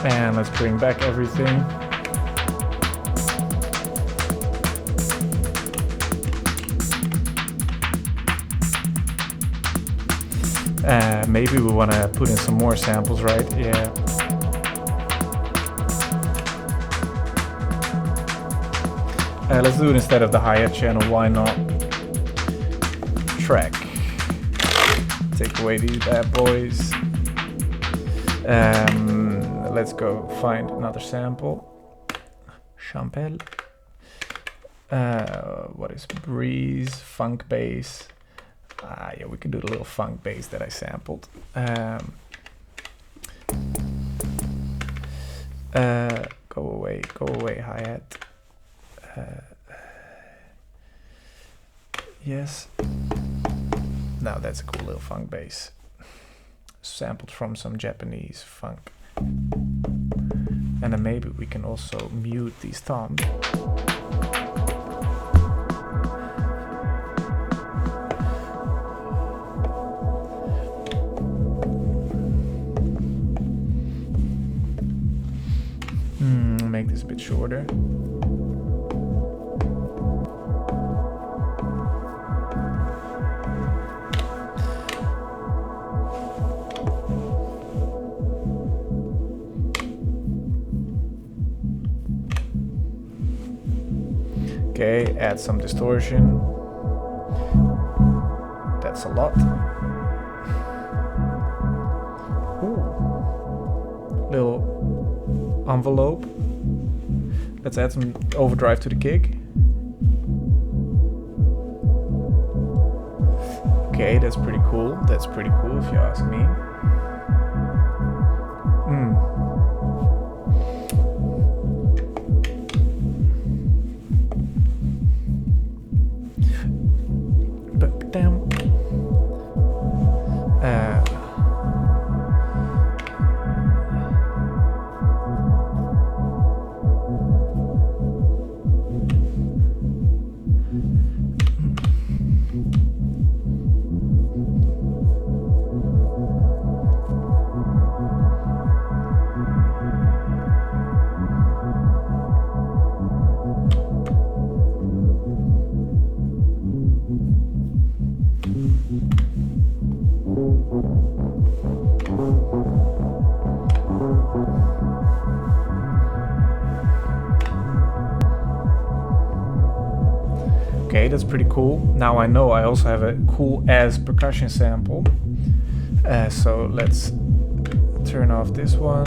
And let's bring back everything. Maybe we want to put in some more samples, right? Yeah. Let's do it instead of the hi-hat channel, why not? Track. Take away these bad boys. Let's go find another sample. Champel. What is breeze? Funk bass. Yeah, we can do the little funk bass that I sampled. Go away, hi-hat. Yes. Now that's a cool little funk bass. Sampled from some Japanese funk. And then maybe we can also mute these toms. Make this a bit shorter. Okay, add some distortion. That's a lot. Ooh. Little envelope. Let's add some overdrive to the kick. Okay, that's pretty cool. That's pretty cool if you ask me. But damn. Okay, that's pretty cool. Now I know I also have a cool ass percussion sample. So let's turn off this one.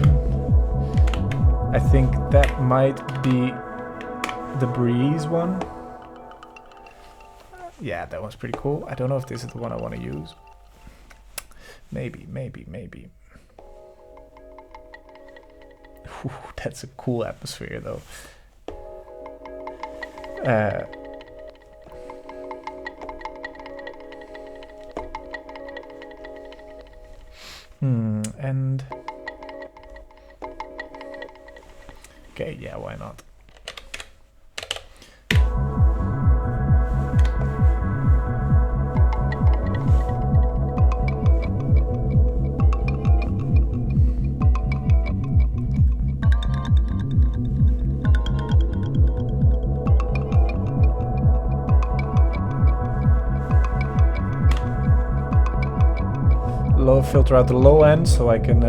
I think that might be the breeze one. Yeah, that one's pretty cool. I don't know if this is the one I want to use. Maybe. Whew, that's a cool atmosphere though. And okay, yeah, why not? Low filter out the low end so I can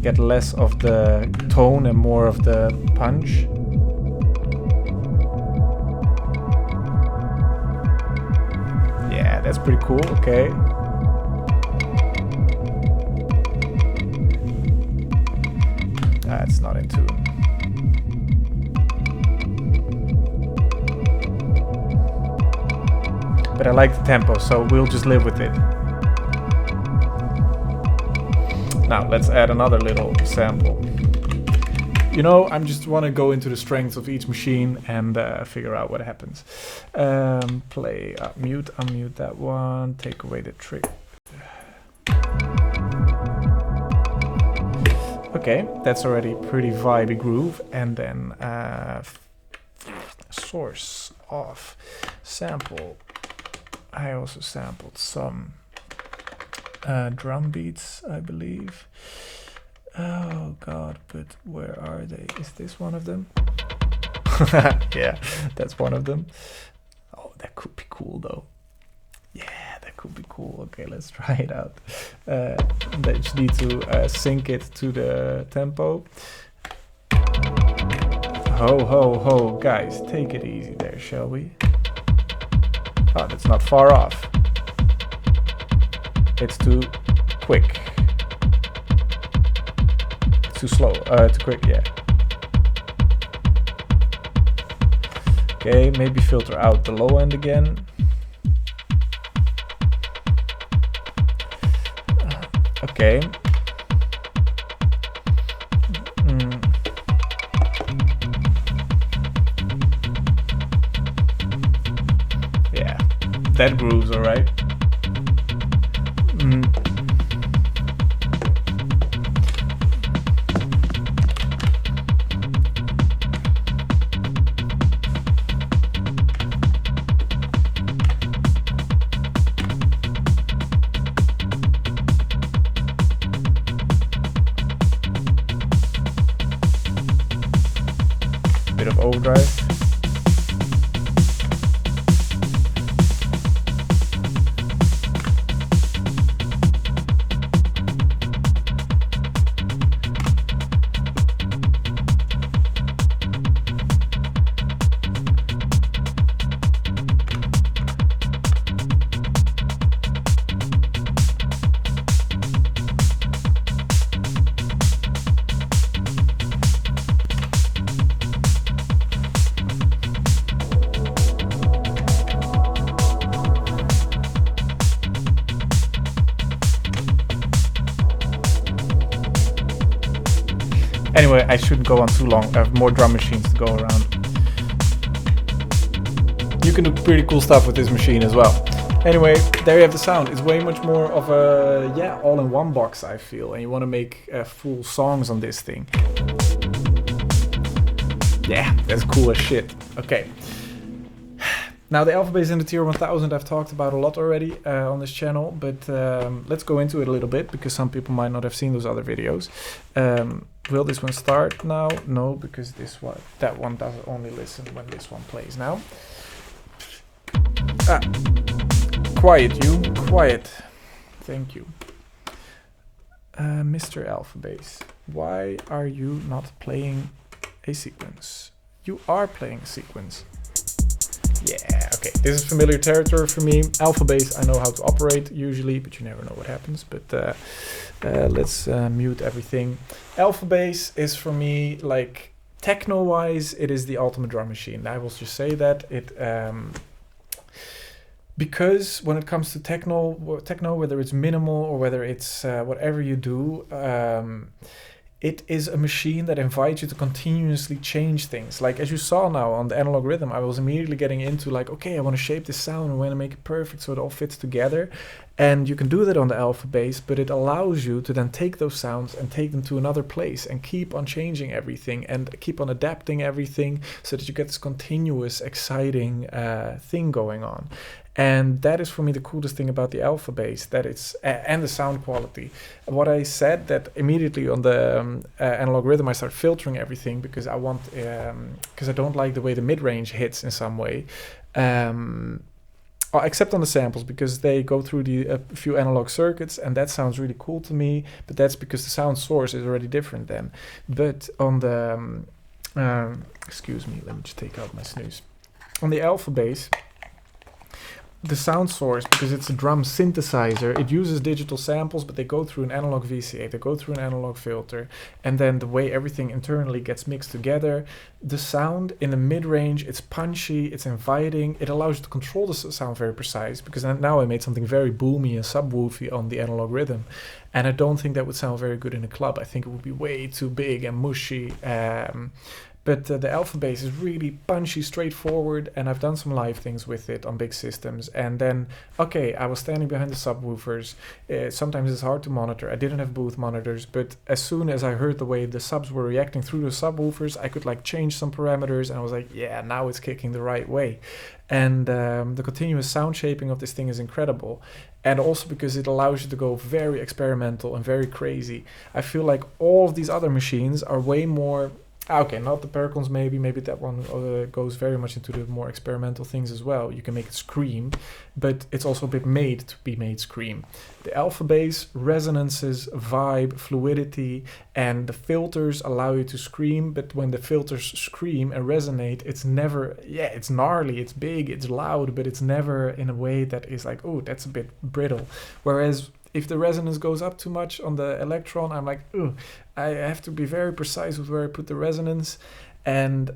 get less of the tone and more of the punch. Yeah, that's pretty cool. Okay. That's not in tune. But I like the tempo, so we'll just live with it. Now let's add another little sample. You know, I just want to go into the strengths of each machine and figure out what happens. Play, unmute that one, take away the trick. Okay, that's already pretty vibey groove. And then source off, sample. I also sampled some drum beats, I believe. Oh god, but where are they? Is this one of them? Yeah, that's one of them. Oh, that could be cool though. Yeah, that could be cool. Okay, let's try it out. They just need to sync it to the tempo. Ho, ho, ho. Guys, take it easy there, shall we? Oh, that's not far off. It's too quick. Too slow. Too quick, yeah. Okay, maybe filter out the low end again. Okay. Yeah, that grooves all right. Bit of overdrive. Anyway, I shouldn't go on too long. I have more drum machines to go around. You can do pretty cool stuff with this machine as well. Anyway, there you have the sound. It's way much more of a, yeah, all-in-one box, I feel. And you want to make full songs on this thing. Yeah, that's cool as shit. Okay. Now, the Alpha Bass in the Tier 1000 I've talked about a lot already on this channel, but let's go into it a little bit because some people might not have seen those other videos. Will this one start now? No, because that one does only listen when this one plays now. Quiet, you. Quiet. Thank you. Mr. Alpha Bass, why are you not playing a sequence? You are playing a sequence. Yeah, okay, this is familiar territory for me. Alpha Bass, I know how to operate usually, but you never know what happens. But let's mute everything. Alpha Bass is for me, like, techno-wise, it is the ultimate drum machine. I will just say that. Because when it comes to techno, whether it's minimal or whether it's whatever you do, it is a machine that invites you to continuously change things. Like, as you saw now on the analog rhythm, I was immediately getting into like, okay, I want to shape this sound, I want to make it perfect so it all fits together. And you can do that on the Alpha Bass, but it allows you to then take those sounds and take them to another place and keep on changing everything and keep on adapting everything so that you get this continuous, exciting thing going on. And that is for me the coolest thing about the Alpha Bass, that it's and the sound quality. What I said, that immediately on the analog rhythm I start filtering everything because I want because I don't like the way the mid-range hits in some way, except on the samples because they go through a few analog circuits and that sounds really cool to me, but that's because the sound source is already different then. But on the excuse me, let me just take out my snooze. On the Alpha Bass, the sound source, because it's a drum synthesizer, it uses digital samples, but they go through an analog VCA, they go through an analog filter, and then the way everything internally gets mixed together, the sound in the mid-range, it's punchy, it's inviting, it allows you to control the sound very precise, because now I made something very boomy and subwoofy on the analog rhythm, and I don't think that would sound very good in a club. I think it would be way too big and mushy. But the Alpha Bass is really punchy, straightforward, and I've done some live things with it on big systems. And then, okay, I was standing behind the subwoofers. Sometimes it's hard to monitor. I didn't have booth monitors, but as soon as I heard the way the subs were reacting through the subwoofers, I could like change some parameters, and I was like, yeah, now it's kicking the right way. And the continuous sound shaping of this thing is incredible. And also because it allows you to go very experimental and very crazy. I feel like all of these other machines are way more... Okay, not the Perkons maybe. Maybe that one goes very much into the more experimental things as well. You can make it scream, but it's also a bit made to be made scream. The alpha bass, resonances, vibe, fluidity, and the filters allow you to scream, but when the filters scream and resonate, it's never, it's gnarly, it's big, it's loud, but it's never in a way that is like, oh, that's a bit brittle. Whereas if the resonance goes up too much on the Elektron, I'm like, ooh, I have to be very precise with where I put the resonance. And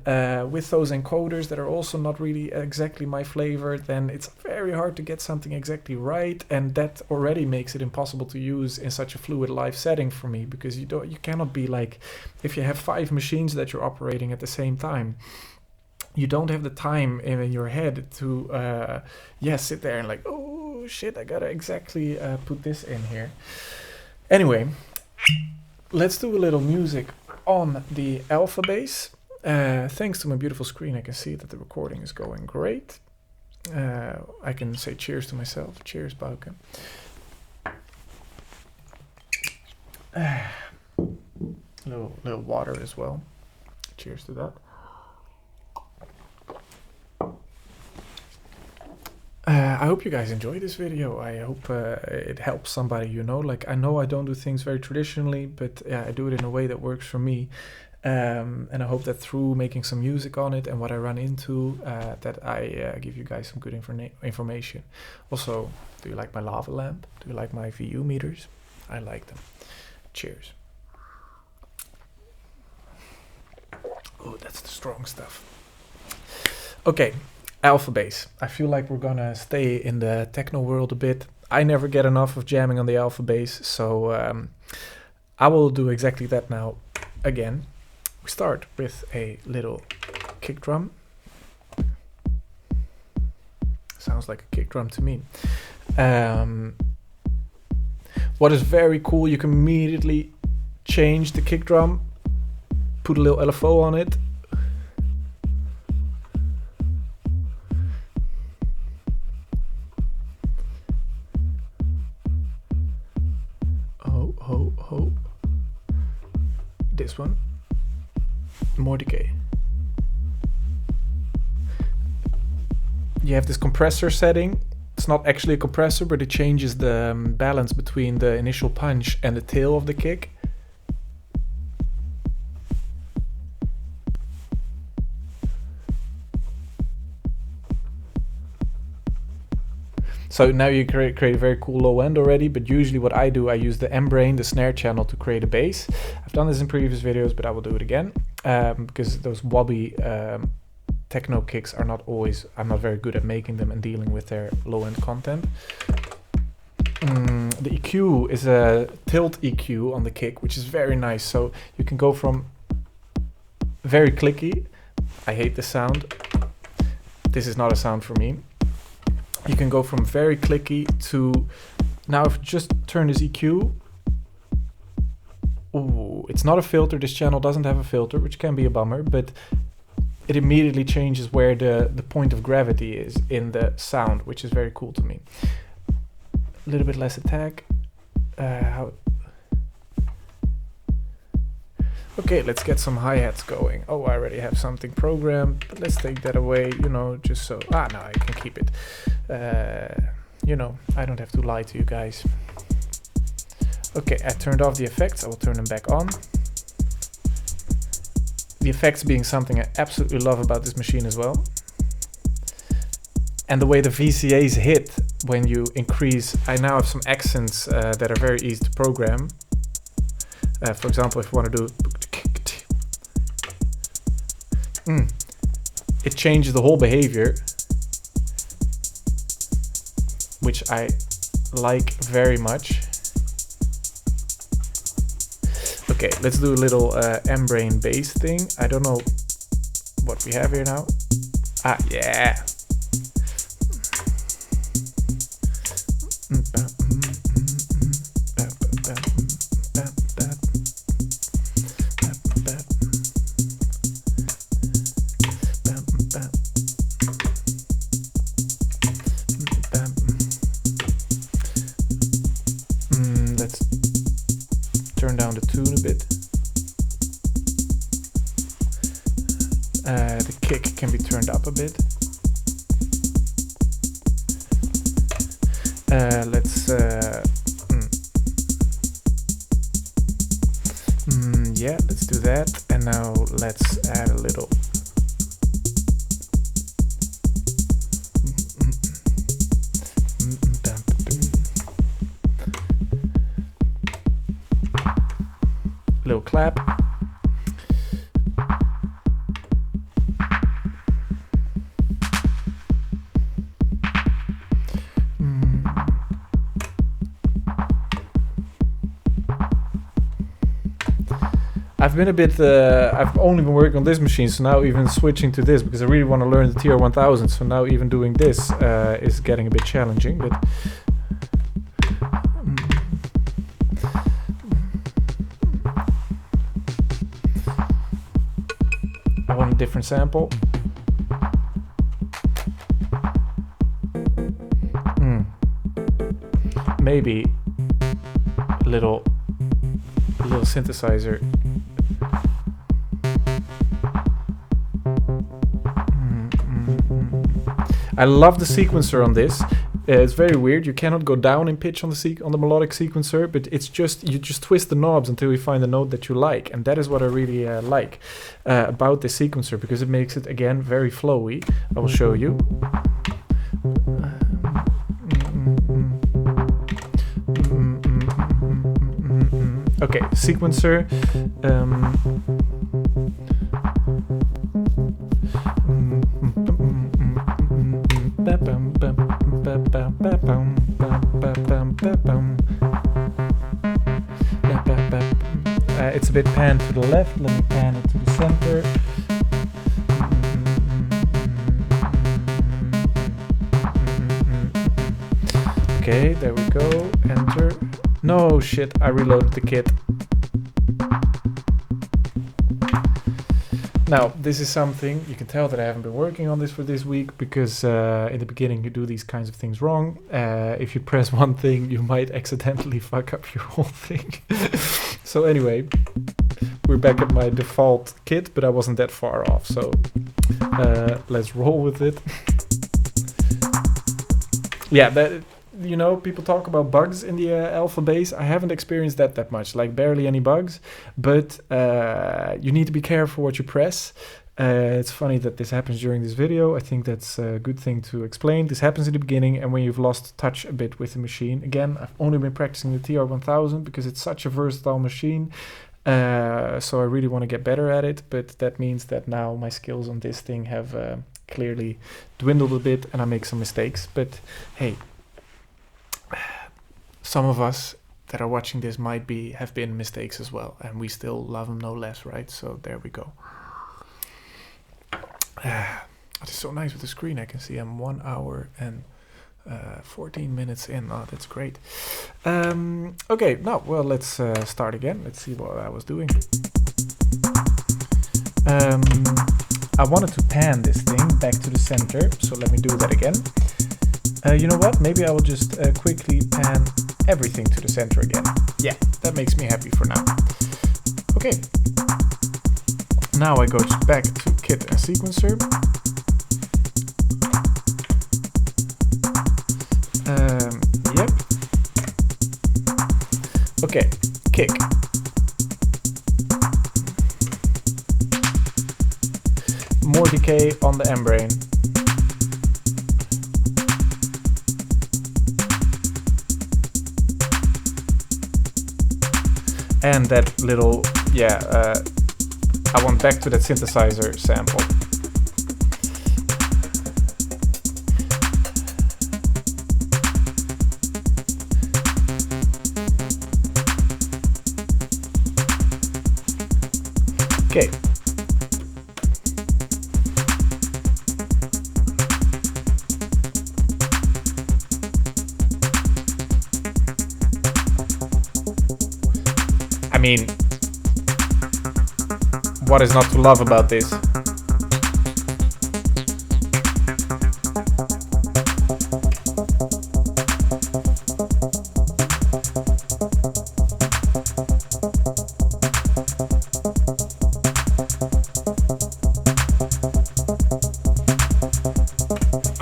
with those encoders that are also not really exactly my flavor, then it's very hard to get something exactly right. And that already makes it impossible to use in such a fluid live setting for me, because you cannot be like, if you have 5 machines that you're operating at the same time, you don't have the time in your head to sit there and like, oh shit, I gotta exactly put this in here. Anyway, let's do a little music on the alpha bass. Thanks to my beautiful screen, I can see that the recording is going great. I can say cheers to myself. Cheers, Bauke. Little water as well. Cheers to that. I hope you guys enjoy this video. I hope it helps somebody, you know. Like, I know I don't do things very traditionally, but I do it in a way that works for me. And I hope that through making some music on it and what I run into, that I give you guys some good information. Also, do you like my lava lamp? Do you like my VU meters? I like them. Cheers. Oh, that's the strong stuff. Okay. Alpha bass. I feel like we're gonna stay in the techno world a bit. I never get enough of jamming on the alpha bass, so I will do exactly that now again. We start with a little kick drum. Sounds like a kick drum to me. What is very cool, you can immediately change the kick drum, put a little LFO on it. Ho. This one. More decay. You have this compressor setting. It's not actually a compressor, but it changes the balance between the initial punch and the tail of the kick. So now you create a very cool low end already, but usually what I do, I use the membrane, the snare channel, to create a bass. I've done this in previous videos, but I will do it again, because those wobbly techno kicks are not always, I'm not very good at making them and dealing with their low end content. The EQ is a tilt EQ on the kick, which is very nice. So you can go from very clicky, I hate the sound, this is not a sound for me. You can go from very clicky to, now if you just turn this EQ, ooh, it's not a filter, this channel doesn't have a filter, which can be a bummer, but it immediately changes where the point of gravity is in the sound, which is very cool to me. A little bit less attack. Okay, let's get some hi-hats going. Oh, I already have something programmed, but let's take that away, you know, just so... no, I can keep it. You know, I don't have to lie to you guys. Okay, I turned off the effects. I will turn them back on. The effects being something I absolutely love about this machine as well. And the way the VCAs hit when you increase... I now have some accents that are very easy to program. For example, if you want to do... it changes the whole behavior, which I like very much. Okay, let's do a little membrane bass thing. I don't know what we have here now. Ah, yeah. can be turned up a bit. Let's yeah, let's do that. And now let's add a little clap. I've been a bit, I've only been working on this machine, so now even switching to this, because I really want to learn the TR-1000, so now even doing this is getting a bit challenging, but I want a different sample. Maybe a little synthesizer. I love the sequencer on this. It's very weird. You cannot go down in pitch on the melodic sequencer, but it's just you just twist the knobs until you find the note that you like, and that is what I really like about the sequencer, because it makes it again very flowy. I will show you. Okay, sequencer. It's a bit panned to the left. Let me pan it to the center. Okay, there we go. Enter. No, shit, I reloaded the kit. Now, this is something, you can tell that I haven't been working on this for this week, because in the beginning you do these kinds of things wrong. If you press one thing, you might accidentally fuck up your whole thing. So anyway, we're back at my default kit, but I wasn't that far off, so let's roll with it. Yeah, that... You know, people talk about bugs in the alpha bass. I haven't experienced that much, like barely any bugs, but you need to be careful what you press. It's funny that this happens during this video. I think that's a good thing to explain. This happens in the beginning and when you've lost touch a bit with the machine. Again, I've only been practicing the TR-1000 because it's such a versatile machine. So I really want to get better at it, but that means that now my skills on this thing have clearly dwindled a bit and I make some mistakes. But hey, some of us that are watching this might have been mistakes as well, and we still love them no less, right? So there we go. It's so nice with the screen. I can see I'm 1 hour and 14 minutes in. Oh, that's great. Okay, now, well, let's start again. Let's see what I was doing. I wanted to pan this thing back to the center, so let me do that again. You know what? Maybe I will just quickly pan everything to the center again. Yeah, that makes me happy for now. Okay. Now I go back to kit and sequencer. Yep. Okay, kick. More decay on the membrane. And that little, I want back to that synthesizer sample. Okay. I mean, what is not to love about this?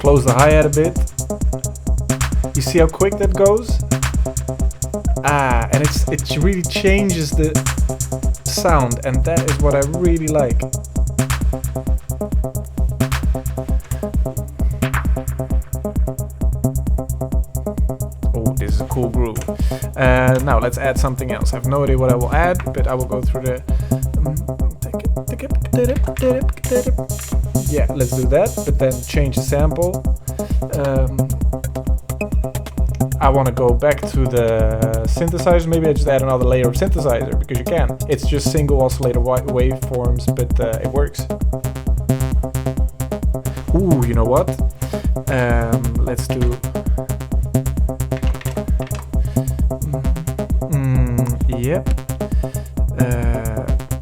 close the hi-hat a bit. You see how quick that goes? And it really changes the sound, and that is what I really like. Oh, this is a cool groove. Now let's add something else. I have no idea what I will add, but I will go through the... Yeah, let's do that, but then change the sample. I want to go back to the synthesizer. Maybe I just add another layer of synthesizer, because you can. It's just single oscillator waveforms, but it works. Ooh, you know what? Let's do... Yep.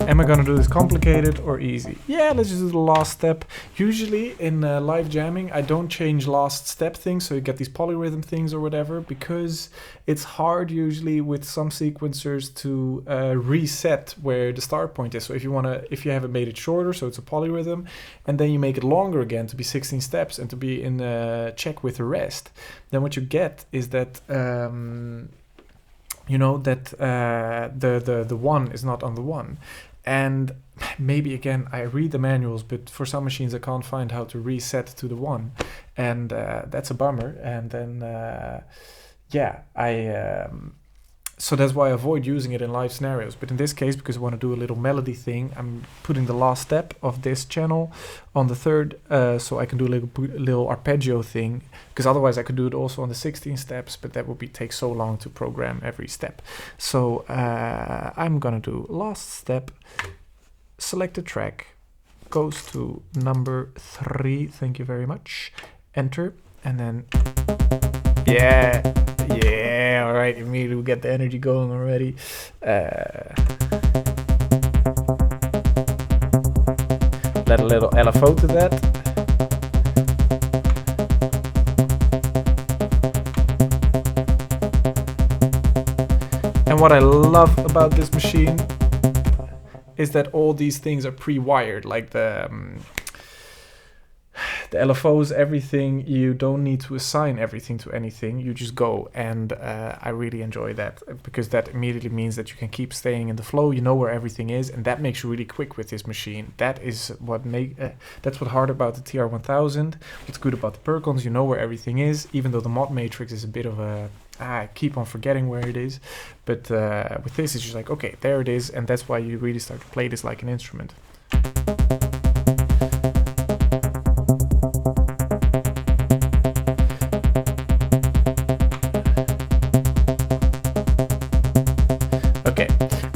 Am I gonna do this complicated or easy? Yeah, let's just do the last step. Usually in live jamming, I don't change last step things, so you get these polyrhythm things or whatever, because it's hard usually with some sequencers to reset where the start point is. So if you haven't made it shorter, so it's a polyrhythm, and then you make it longer again to be 16 steps and to be in check with the rest, then what you get is that you know that the one is not on the one. And maybe again I read the manuals, but for some machines I can't find how to reset to the one, and that's a bummer. And then so that's why I avoid using it in live scenarios. But in this case, because I want to do a little melody thing, I'm putting the last step of this channel on the third, so I can do a little arpeggio thing, because otherwise I could do it also on the 16 steps, but that would take so long to program every step. So I'm gonna do last step, select a track, goes to number 3, thank you very much, enter, and then yeah, all right, immediately we get the energy going already. Let a little LFO to that. And what I love about this machine is that all these things are pre-wired, like the LFOs, everything. You don't need to assign everything to anything, you just go, and I really enjoy that, because that immediately means that you can keep staying in the flow, you know where everything is, and that makes you really quick with this machine. That is what that's what's hard about the TR-1000. What's good about the Perkons, you know where everything is, even though the mod matrix is a bit of a... I keep on forgetting where it is, but with this it's just like, okay, there it is, and that's why you really start to play this like an instrument.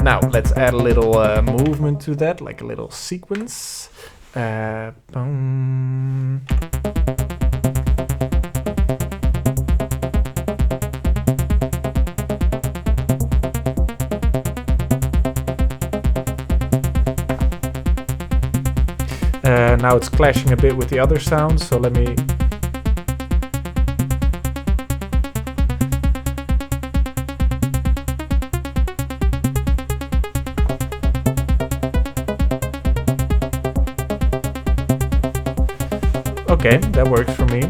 Now let's add a little movement to that, like a little sequence. Boom. Now it's clashing a bit with the other sounds, so let me... Okay, that works for me.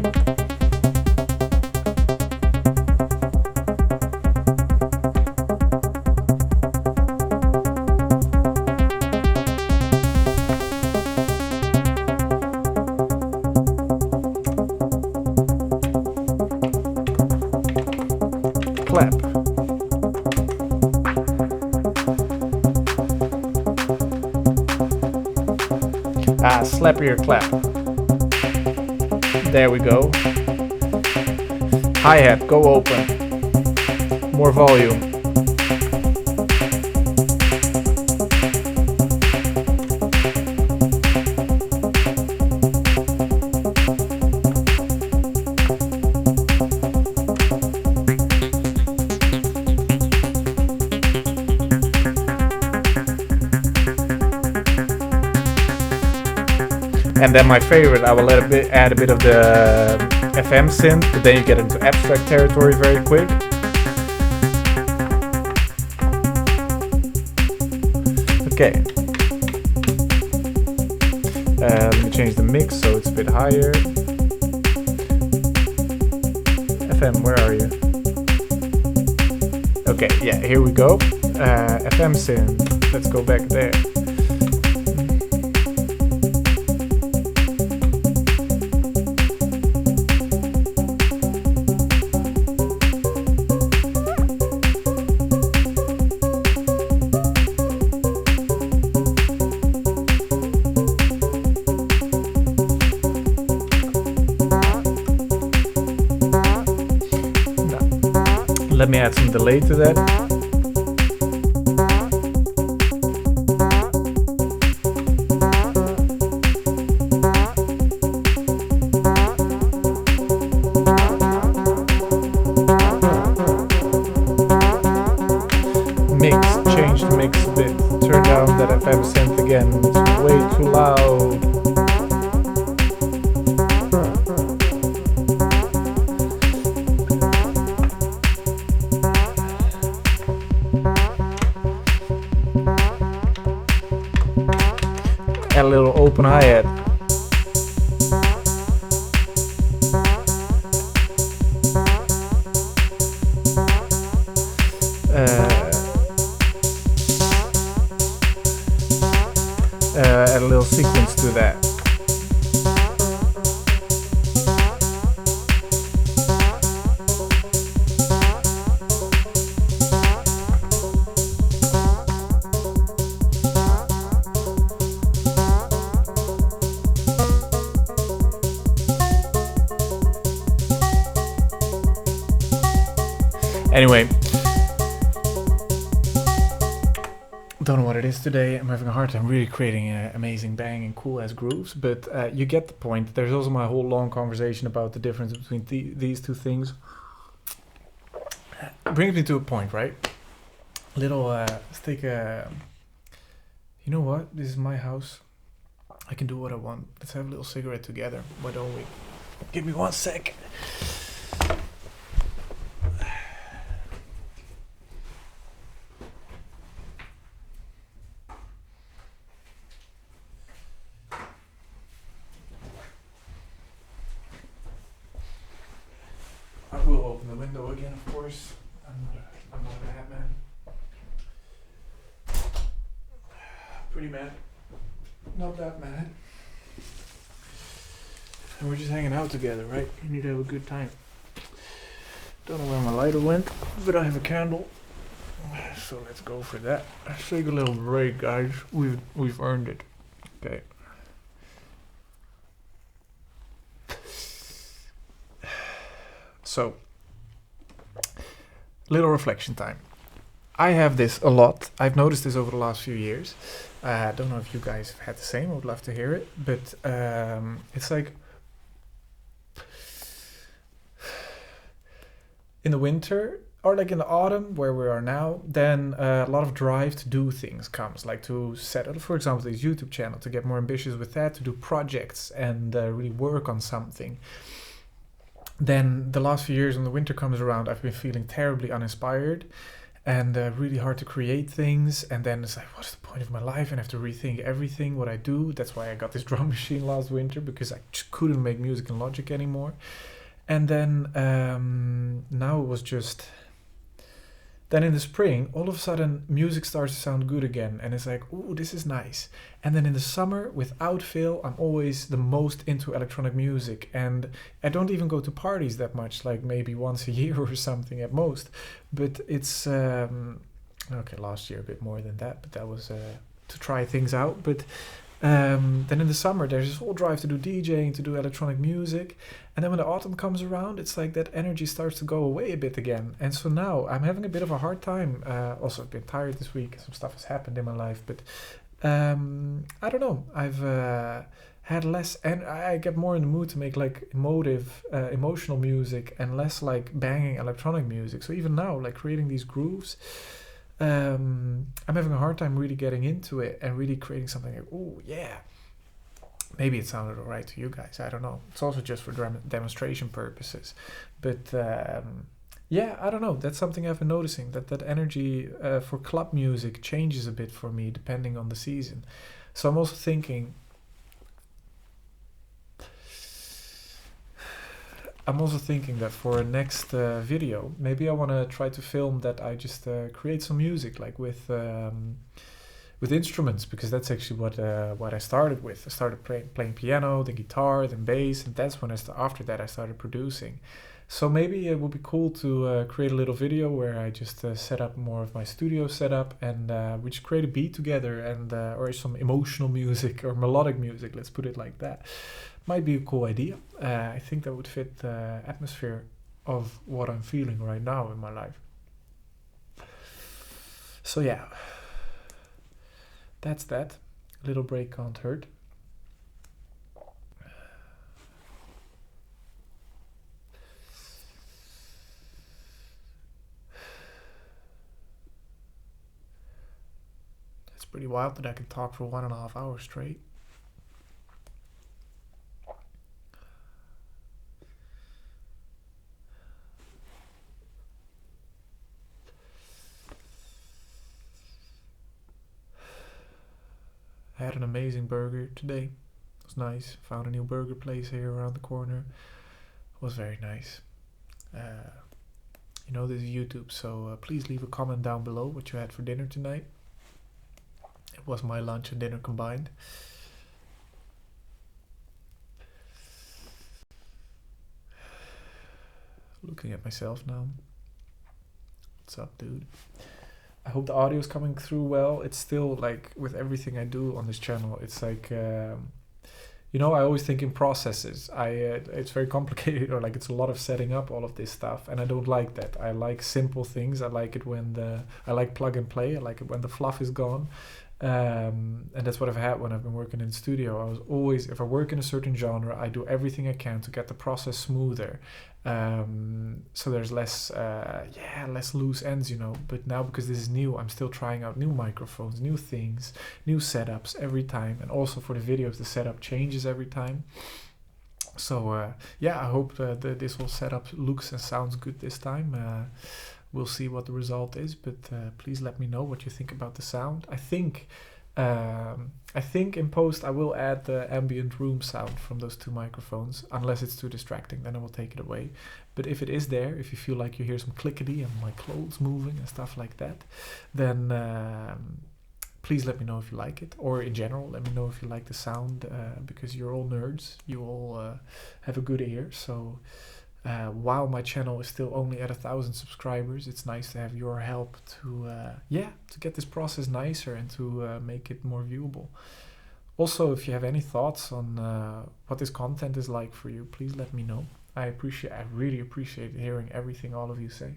Clap. Slappier clap. There we go. Hi-hat, go open. More volume. And then my favorite, I will add a bit of the FM synth, but then you get into abstract territory very quick. Okay. Let me change the mix so it's a bit higher. FM, where are you? Okay, yeah, here we go. FM synth. Let's go back there. Let me add some delay to that. Change the mix a bit. Turn down that FM synth again. It's way too loud. Add a little open hi-hat. Add a little sequence to that. Anyway, don't know what it is today. I'm having a hard time really creating amazing banging cool ass grooves, but you get the point. There's also my whole long conversation about the difference between these two things. Brings me to a point, right? Let's take a, you know what? This is my house. I can do what I want. Let's have a little cigarette together. Why don't we? Give me 1 sec. I will open the window again, of course. I'm not a bad man. Pretty mad. Not that mad. And we're just hanging out together, right? You need to have a good time. Don't know where my lighter went, but I have a candle. So let's go for that. Let's take a little break, guys. We've earned it. Okay. So, little reflection time. I have this a lot. I've noticed this over the last few years. I don't know if you guys have had the same. I would love to hear it. But it's like in the winter or like in the autumn where we are now, then a lot of drive to do things comes, like to set up, for example, this YouTube channel, to get more ambitious with that, to do projects and really work on something. Then the last few years when the winter comes around, I've been feeling terribly uninspired and really hard to create things. And then it's like, what's the point of my life? And I have to rethink everything, what I do. That's why I got this drum machine last winter, because I just couldn't make music in Logic anymore. And then now it was just... Then in the spring, all of a sudden, music starts to sound good again. And it's like, ooh, this is nice. And then in the summer, without fail, I'm always the most into electronic music. And I don't even go to parties that much, like maybe once a year or something at most. But it's, okay, last year a bit more than that. But that was to try things out. But then in the summer, there's this whole drive to do DJing, to do electronic music. And then when the autumn comes around, it's like that energy starts to go away a bit again. And so now I'm having a bit of a hard time. Also, I've been tired this week. Some stuff has happened in my life. But I don't know. I've had less, and I get more in the mood to make like emotional music and less like banging electronic music. So even now, like creating these grooves, I'm having a hard time really getting into it and really creating something like, oh yeah. Maybe it sounded alright to you guys. I don't know. It's also just for demonstration purposes. But yeah, I don't know. That's something I've been noticing. That energy for club music changes a bit for me depending on the season. So I'm also thinking... I'm also thinking that for a next video, maybe I want to try to film that I just create some music, like with instruments, because that's actually what I started with. I started playing piano, then guitar, then bass, and that's when after that I started producing. So maybe it would be cool to create a little video where I just set up more of my studio setup, and we just create a beat together, and or some emotional music or melodic music, let's put it like that. Might be a cool idea. I think that would fit the atmosphere of what I'm feeling right now in my life. So yeah, that's that. A little break can't hurt. It's pretty wild that I can talk for 1.5 hours straight. I had an amazing burger today. It was nice. Found a new burger place here around the corner. It was very nice. You know, this is YouTube, so please leave a comment down below what you had for dinner tonight. It was my lunch and dinner combined. Looking at myself now. What's up, dude? I hope the audio is coming through well. It's still like with everything I do on this channel, it's like you know, I always think in processes. It's very complicated, or like it's a lot of setting up all of this stuff, and I don't like that. I like simple things. I like it when I like plug and play. I like it when the fluff is gone. And that's what I've had when I've been working in the studio. I was always, if I work in a certain genre, I do everything I can to get the process smoother, so there's less loose ends, you know. But now, because this is new, I'm still trying out new microphones, new things, new setups every time, and also for the videos the setup changes every time. So yeah, I hope that this whole setup looks and sounds good this time. We'll see what the result is, but please let me know what you think about the sound. I think in post I will add the ambient room sound from those two microphones, unless it's too distracting, then I will take it away. But if it is there, if you feel like you hear some clickety and my clothes moving and stuff like that, then please let me know if you like it, or in general, let me know if you like the sound, because you're all nerds, you all have a good ear, so while my channel is still only at 1,000 subscribers, it's nice to have your help to get this process nicer and to make it more viewable. Also, if you have any thoughts on what this content is like for you, please let me know. I really appreciate hearing everything all of you say.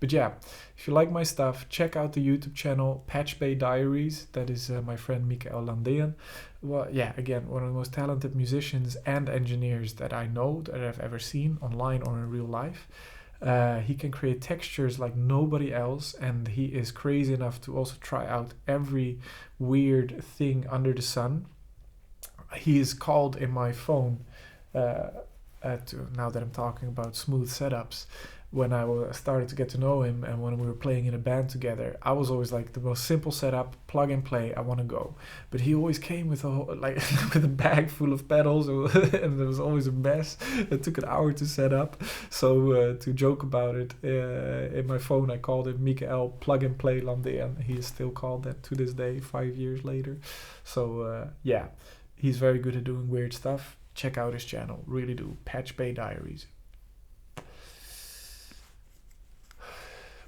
But yeah, if you like my stuff, check out the YouTube channel Patch Bay Diaries. That is my friend Mikaels. Well, yeah, again, one of the most talented musicians and engineers that I know, that I've ever seen online or in real life. He can create textures like nobody else, and he is crazy enough to also try out every weird thing under the sun. He is called in my phone, now that I'm talking about smooth setups, when I started to get to know him and when we were playing in a band together, I was always like, the most simple setup, plug and play, I want to go. But he always came with with a bag full of pedals, and there was always a mess. It took an hour to set up. So to joke about it, in my phone I called him Mikael Plug and Play Landéen. He is still called that to this day, 5 years later. So yeah, he's very good at doing weird stuff. Check out his channel, really do. Patch Bay Diaries.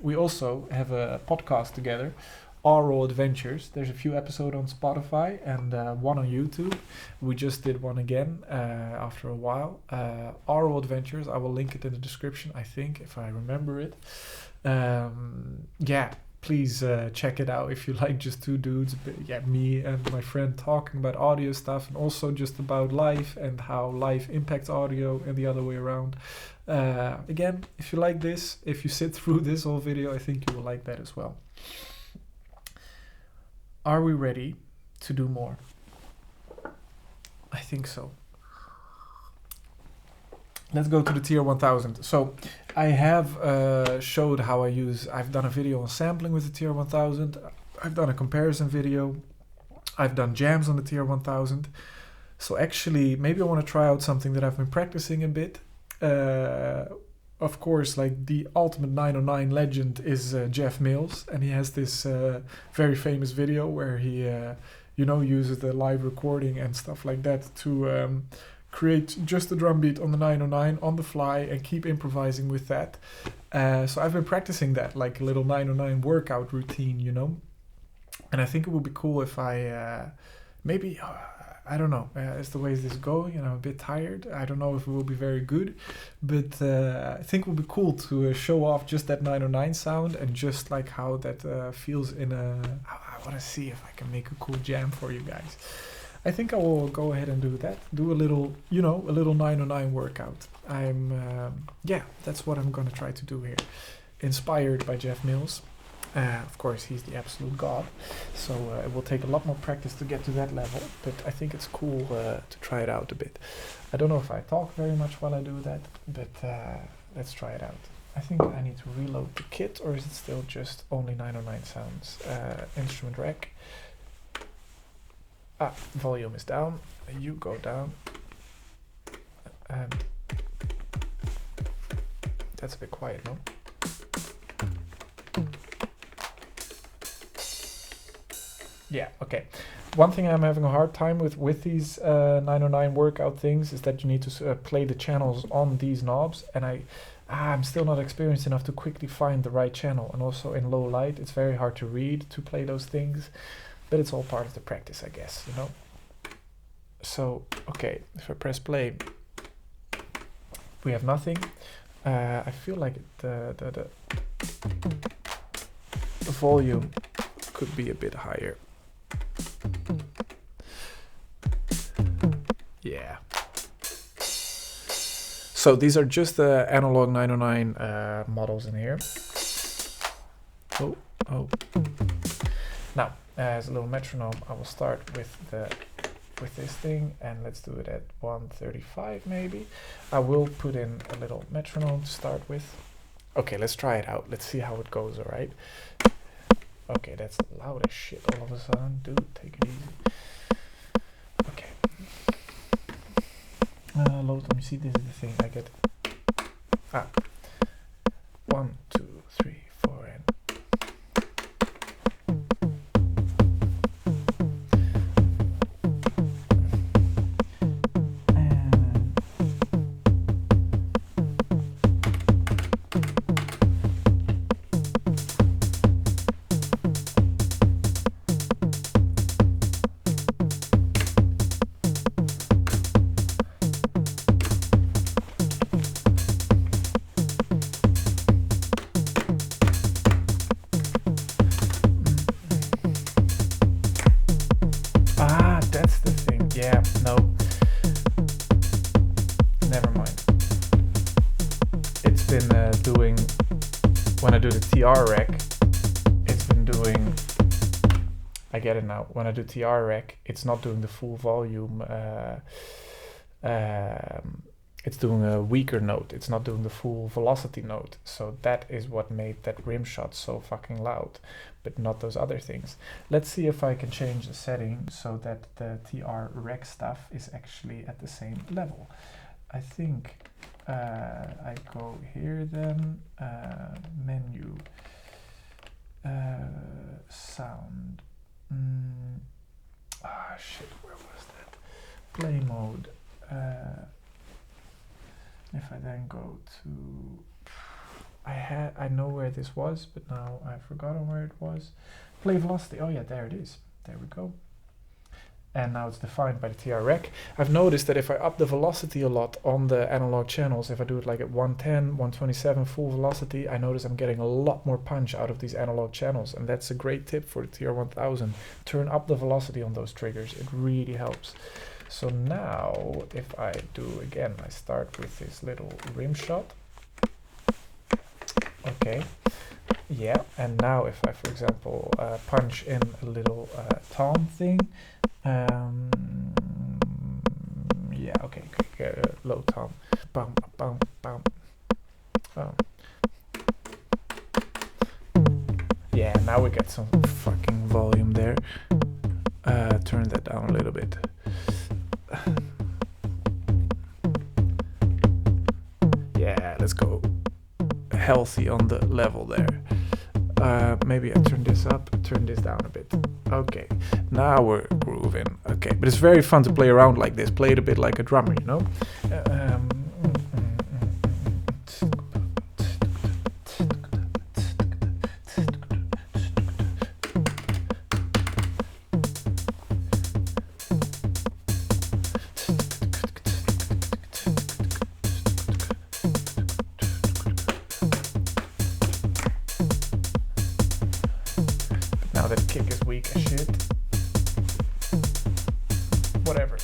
We also have a podcast together, Oral Adventures. There's a few episodes on Spotify and one on YouTube. We just did one again after a while. Oral Adventures, I will link it in the description, I think, if I remember it. Yeah, please check it out if you like just two dudes, me and my friend talking about audio stuff, and also just about life and how life impacts audio and the other way around. Again, if you like this, if you sit through this whole video, I think you will like that as well. Are we ready to do more? I think so. Let's go to the tier 1000. So I have showed how I've done a video on sampling with the tier 1000. I've done a comparison video. I've done jams on the tier 1000. So actually, maybe I want to try out something that I've been practicing a bit. Of course, like the ultimate 909 legend is Jeff Mills, and he has this very famous video where he, uses the live recording and stuff like that to create just a drum beat on the 909 on the fly and keep improvising with that. So I've been practicing that, like a little 909 workout routine, And I think it would be cool if I I don't know, as the way this is going, and I'm a bit tired. I don't know if it will be very good, but I think it would be cool to show off just that 909 sound and just like how that feels in a... I want to see if I can make a cool jam for you guys. I think I will go ahead and do that. Do a little, a little 909 workout. That's what I'm going to try to do here. Inspired by Jeff Mills. Of course, he's the absolute god, so it will take a lot more practice to get to that level, but I think it's cool to try it out a bit. I don't know if I talk very much while I do that, but let's try it out. I think I need to reload the kit, or is it still just only 909 sounds? Instrument rack. Volume is down. You go down. That's a bit quiet, no? Yeah, okay. One thing I'm having a hard time with these 909 workout things is that you need to play the channels on these knobs, and I'm still not experienced enough to quickly find the right channel, and also in low light it's very hard to read to play those things, but it's all part of the practice, I guess, So, okay, if I press play, we have nothing. I feel like the volume could be a bit higher. Yeah. So these are just the analog 909 models in here. Oh. Now, as a little metronome, I will start with this thing, and let's do it at 135 maybe. I will put in a little metronome to start with. Okay, let's try it out. Let's see how it goes, all right? Okay, that's loud as shit all of a sudden. Dude, take it easy. Okay. Load, let me see, this is the thing I get. 1, 2, 3, 4, and... Yeah, no. Never mind. It's been doing, when I do the TR rec, it's been doing, I get it now. When I do TR rec, it's not doing the full volume. It's doing a weaker note. It's not doing the full velocity note. So that is what made that rim shot so fucking loud, but not those other things. Let's see if I can change the setting so that the TR rec stuff is actually at the same level. I think I go here then, menu, sound. Shit, where was that? Play mode. If I then go to, I know where this was, but now I've forgotten where it was. Play velocity. Oh yeah, there it is. There we go. And now it's defined by the TR rec. I've noticed that if I up the velocity a lot on the analog channels, if I do it like at 110, 127 full velocity, I notice I'm getting a lot more punch out of these analog channels. And that's a great tip for the TR-1000. Turn up the velocity on those triggers. It really helps. So now, if I do again, I start with this little rim shot. Okay, yeah, and now if I, for example, punch in a little tom thing, yeah, okay, low tom, bum, bum, bum, yeah, now we get some fucking volume there. Turn that down a little bit. Yeah, let's go healthy on the level there. Maybe I turn this up, turn this down a bit. Okay, now we're grooving. Okay, but it's very fun to play around like this. Play it a bit like a drummer, you know? Now that kick is weak as shit. Whatever.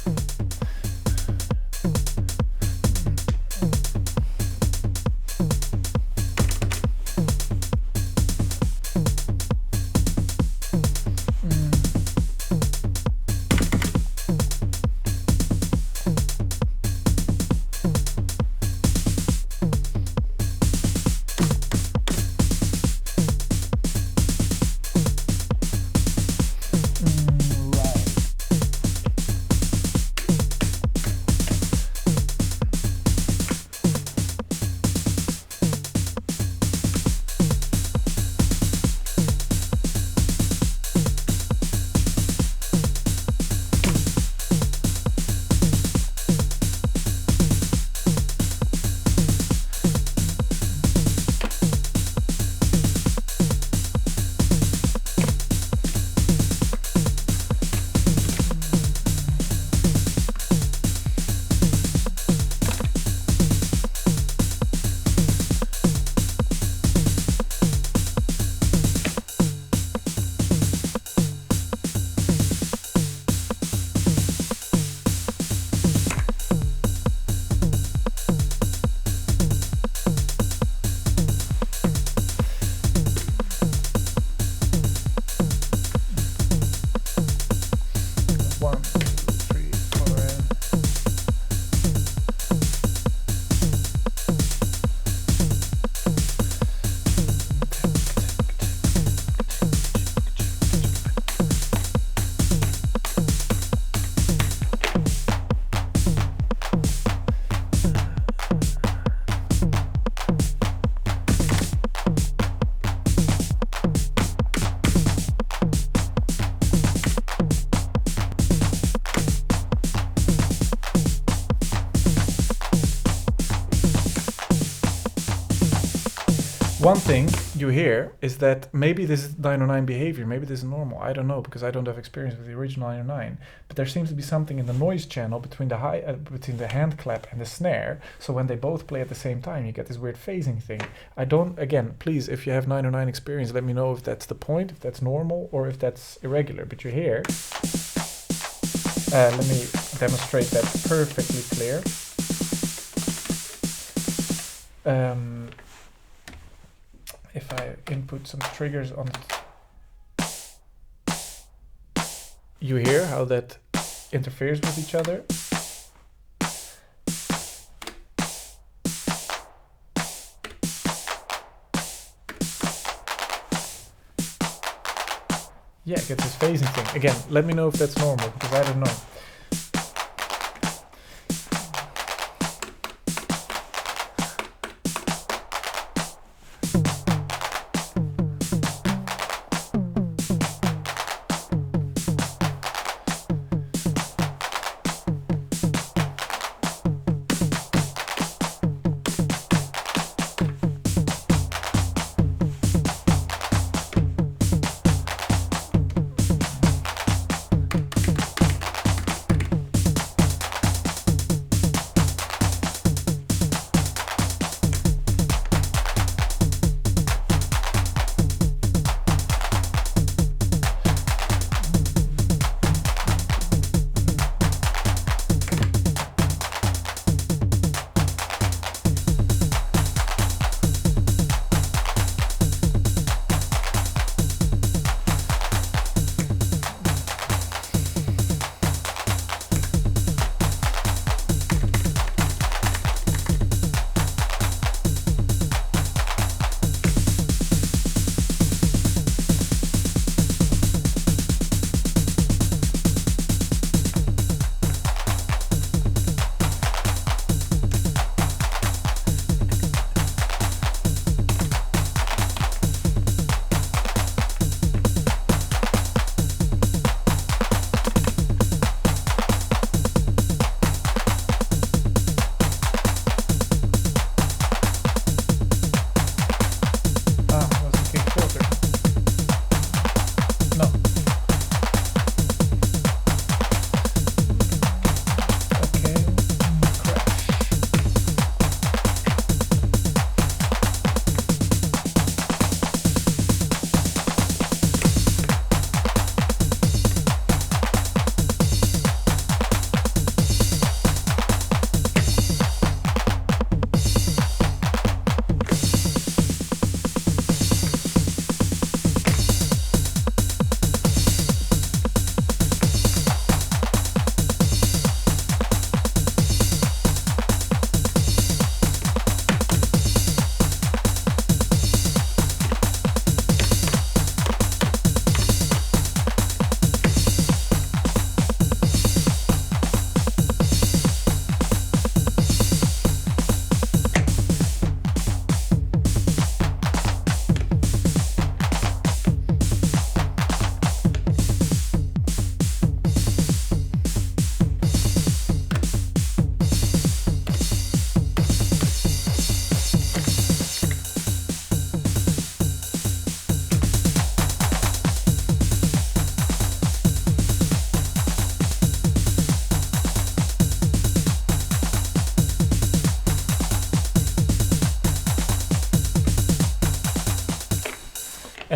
One thing you hear is that maybe this is 909 behavior, maybe this is normal. I don't know, because I don't have experience with the original 909. But there seems to be something in the noise channel between the hand clap and the snare. So when they both play at the same time, you get this weird phasing thing. I don't, again, please, if you have 909 experience, let me know if that's the point, if that's normal, or if that's irregular. But you hear, let me demonstrate that perfectly clear. If I input some triggers on it, you hear how that interferes with each other. Yeah, get this phasing thing. Again, let me know if that's normal, because I don't know.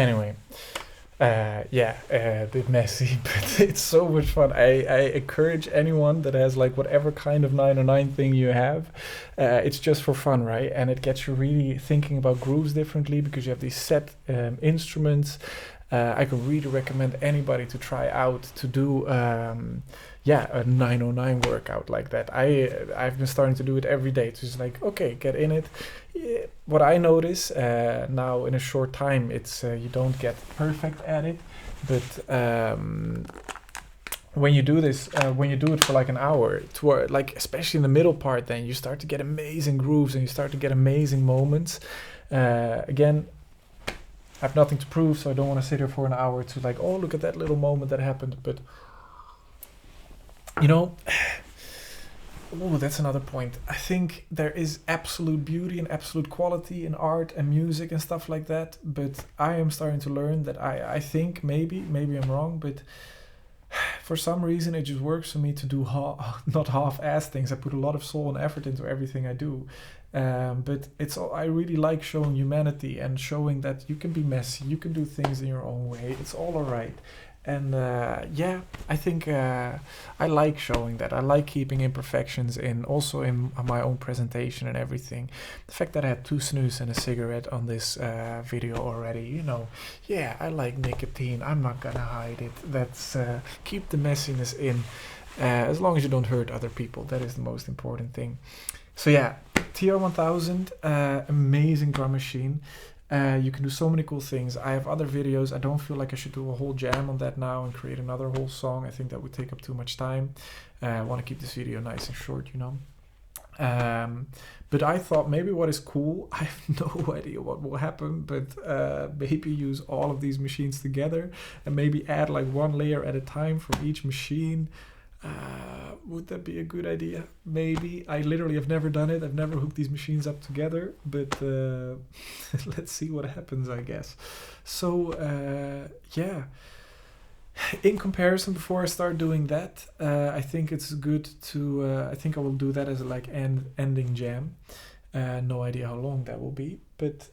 Anyway, a bit messy, but it's so much fun. I encourage anyone that has like whatever kind of 909 thing you have. It's just for fun, right? And it gets you really thinking about grooves differently because you have these set instruments. I could really recommend anybody to try out to do a 909 workout like that. I've been starting to do it every day. It's just like, okay, get in it. Yeah, what I notice now in a short time, it's you don't get perfect at it, but when you do this, when you do it for like an hour, like especially in the middle part, then you start to get amazing grooves and you start to get amazing moments. Again, I have nothing to prove, so I don't want to sit here for an hour to like, oh, look at that little moment that happened. But, you know, that's another point. I think there is absolute beauty and absolute quality in art and music and stuff like that. But I am starting to learn that I think maybe I'm wrong, but for some reason it just works for me to do not half-ass things. I put a lot of soul and effort into everything I do. But I really like showing humanity and showing that you can be messy, you can do things in your own way. It's all alright. And I think I like showing that. I like keeping imperfections also in my own presentation and everything. The fact that I had 2 snus and a cigarette on this video already, I like nicotine. I'm not gonna hide it. That's keep the messiness in, as long as you don't hurt other people. That is the most important thing. So TR1000, amazing drum machine. You can do so many cool things. I have other videos. I don't feel like I should do a whole jam on that now and create another whole song. I think that would take up too much time. I want to keep this video nice and short, But I thought maybe what is cool, I have no idea what will happen, but maybe use all of these machines together and maybe add like 1 layer at a time from each machine. Would that be a good idea? Maybe. I literally have never done it. I've never hooked these machines up together, but let's see what happens, I guess. So in comparison, before I start doing that, I think it's good to I think I will do that as a like ending jam. No idea how long that will be, but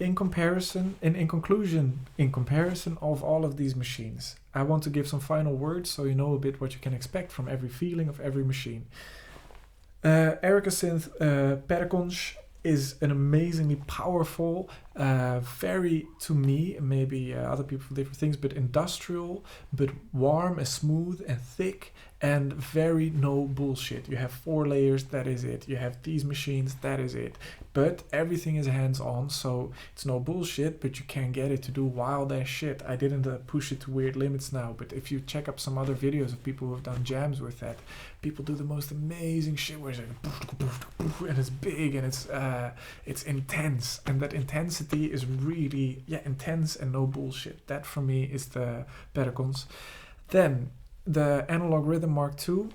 in comparison of all of these machines, I want to give some final words so you know a bit what you can expect from every feeling of every machine. Erika synth Perkons is an amazingly powerful, very, to me, maybe other people for different things, but industrial, but warm and smooth and thick and very no bullshit. You have 4 layers, that is it. You have these machines, that is it. But everything is hands-on, so it's no bullshit, but you can get it to do wild ass shit. I didn't push it to weird limits now, but if you check up some other videos of people who have done jams with that, people do the most amazing shit where it's like, and it's big and it's intense, and that intensity is really intense and no bullshit. That for me is the Perkons. Then the Analog Rytm Mark II,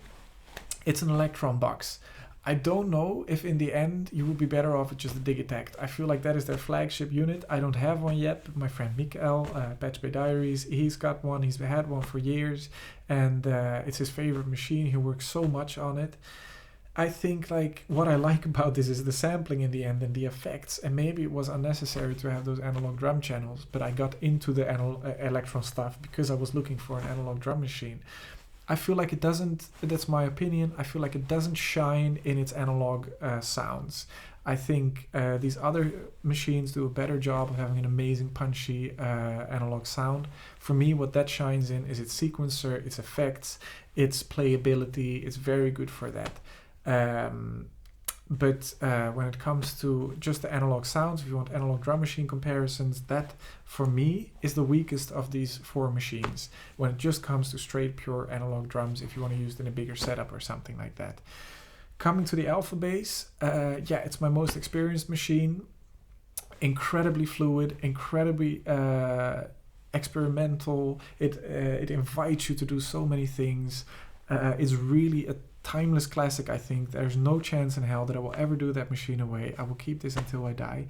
it's an Elektron box. I don't know if in the end you would be better off with just a Digitact. I feel like that is their flagship unit. I don't have one yet, but my friend Mikaels, Patch Bay Diaries, he's got one. He's had one for years, and it's his favorite machine. He works so much on it. I think like what I like about this is the sampling in the end and the effects, and maybe it was unnecessary to have those analog drum channels, but I got into the Elektron stuff because I was looking for an analog drum machine. I feel like it doesn't, that's my opinion, I feel like it doesn't shine in its analog sounds. I think these other machines do a better job of having an amazing punchy analog sound. For me, what that shines in is its sequencer, its effects, its playability. It's very good for that. But when it comes to just the analog sounds, if you want analog drum machine comparisons, that for me is the weakest of these 4 machines when it just comes to straight pure analog drums, if you want to use it in a bigger setup or something like that. Coming to the Alpha Bass, it's my most experienced machine. Incredibly fluid, incredibly experimental. It invites you to do so many things. It's really a timeless classic. I think there's no chance in hell that I will ever do that machine away. I will keep this until I die.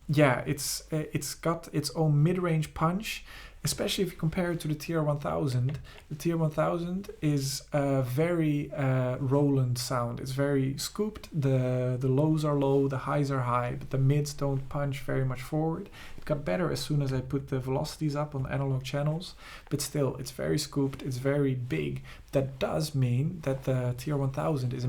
It's got its own mid-range punch, especially if you compare it to the TR-1000. The TR-1000 is a very Roland sound. It's very scooped. The lows are low, the highs are high, but the mids don't punch very much forward. It got better as soon as I put the velocities up on analog channels, but still, it's very scooped, it's very big. That does mean that the TR-1000 is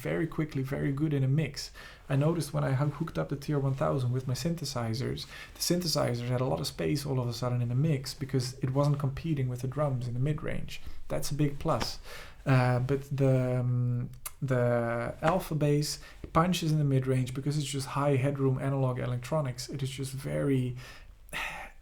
very quickly very good in a mix. I noticed when I hooked up the TR-1000 with my synthesizers, the synthesizers had a lot of space all of a sudden in the mix because it wasn't competing with the drums in the mid-range. That's a big plus. But the alpha bass punches in the mid-range because it's just high headroom analog electronics. It is just very...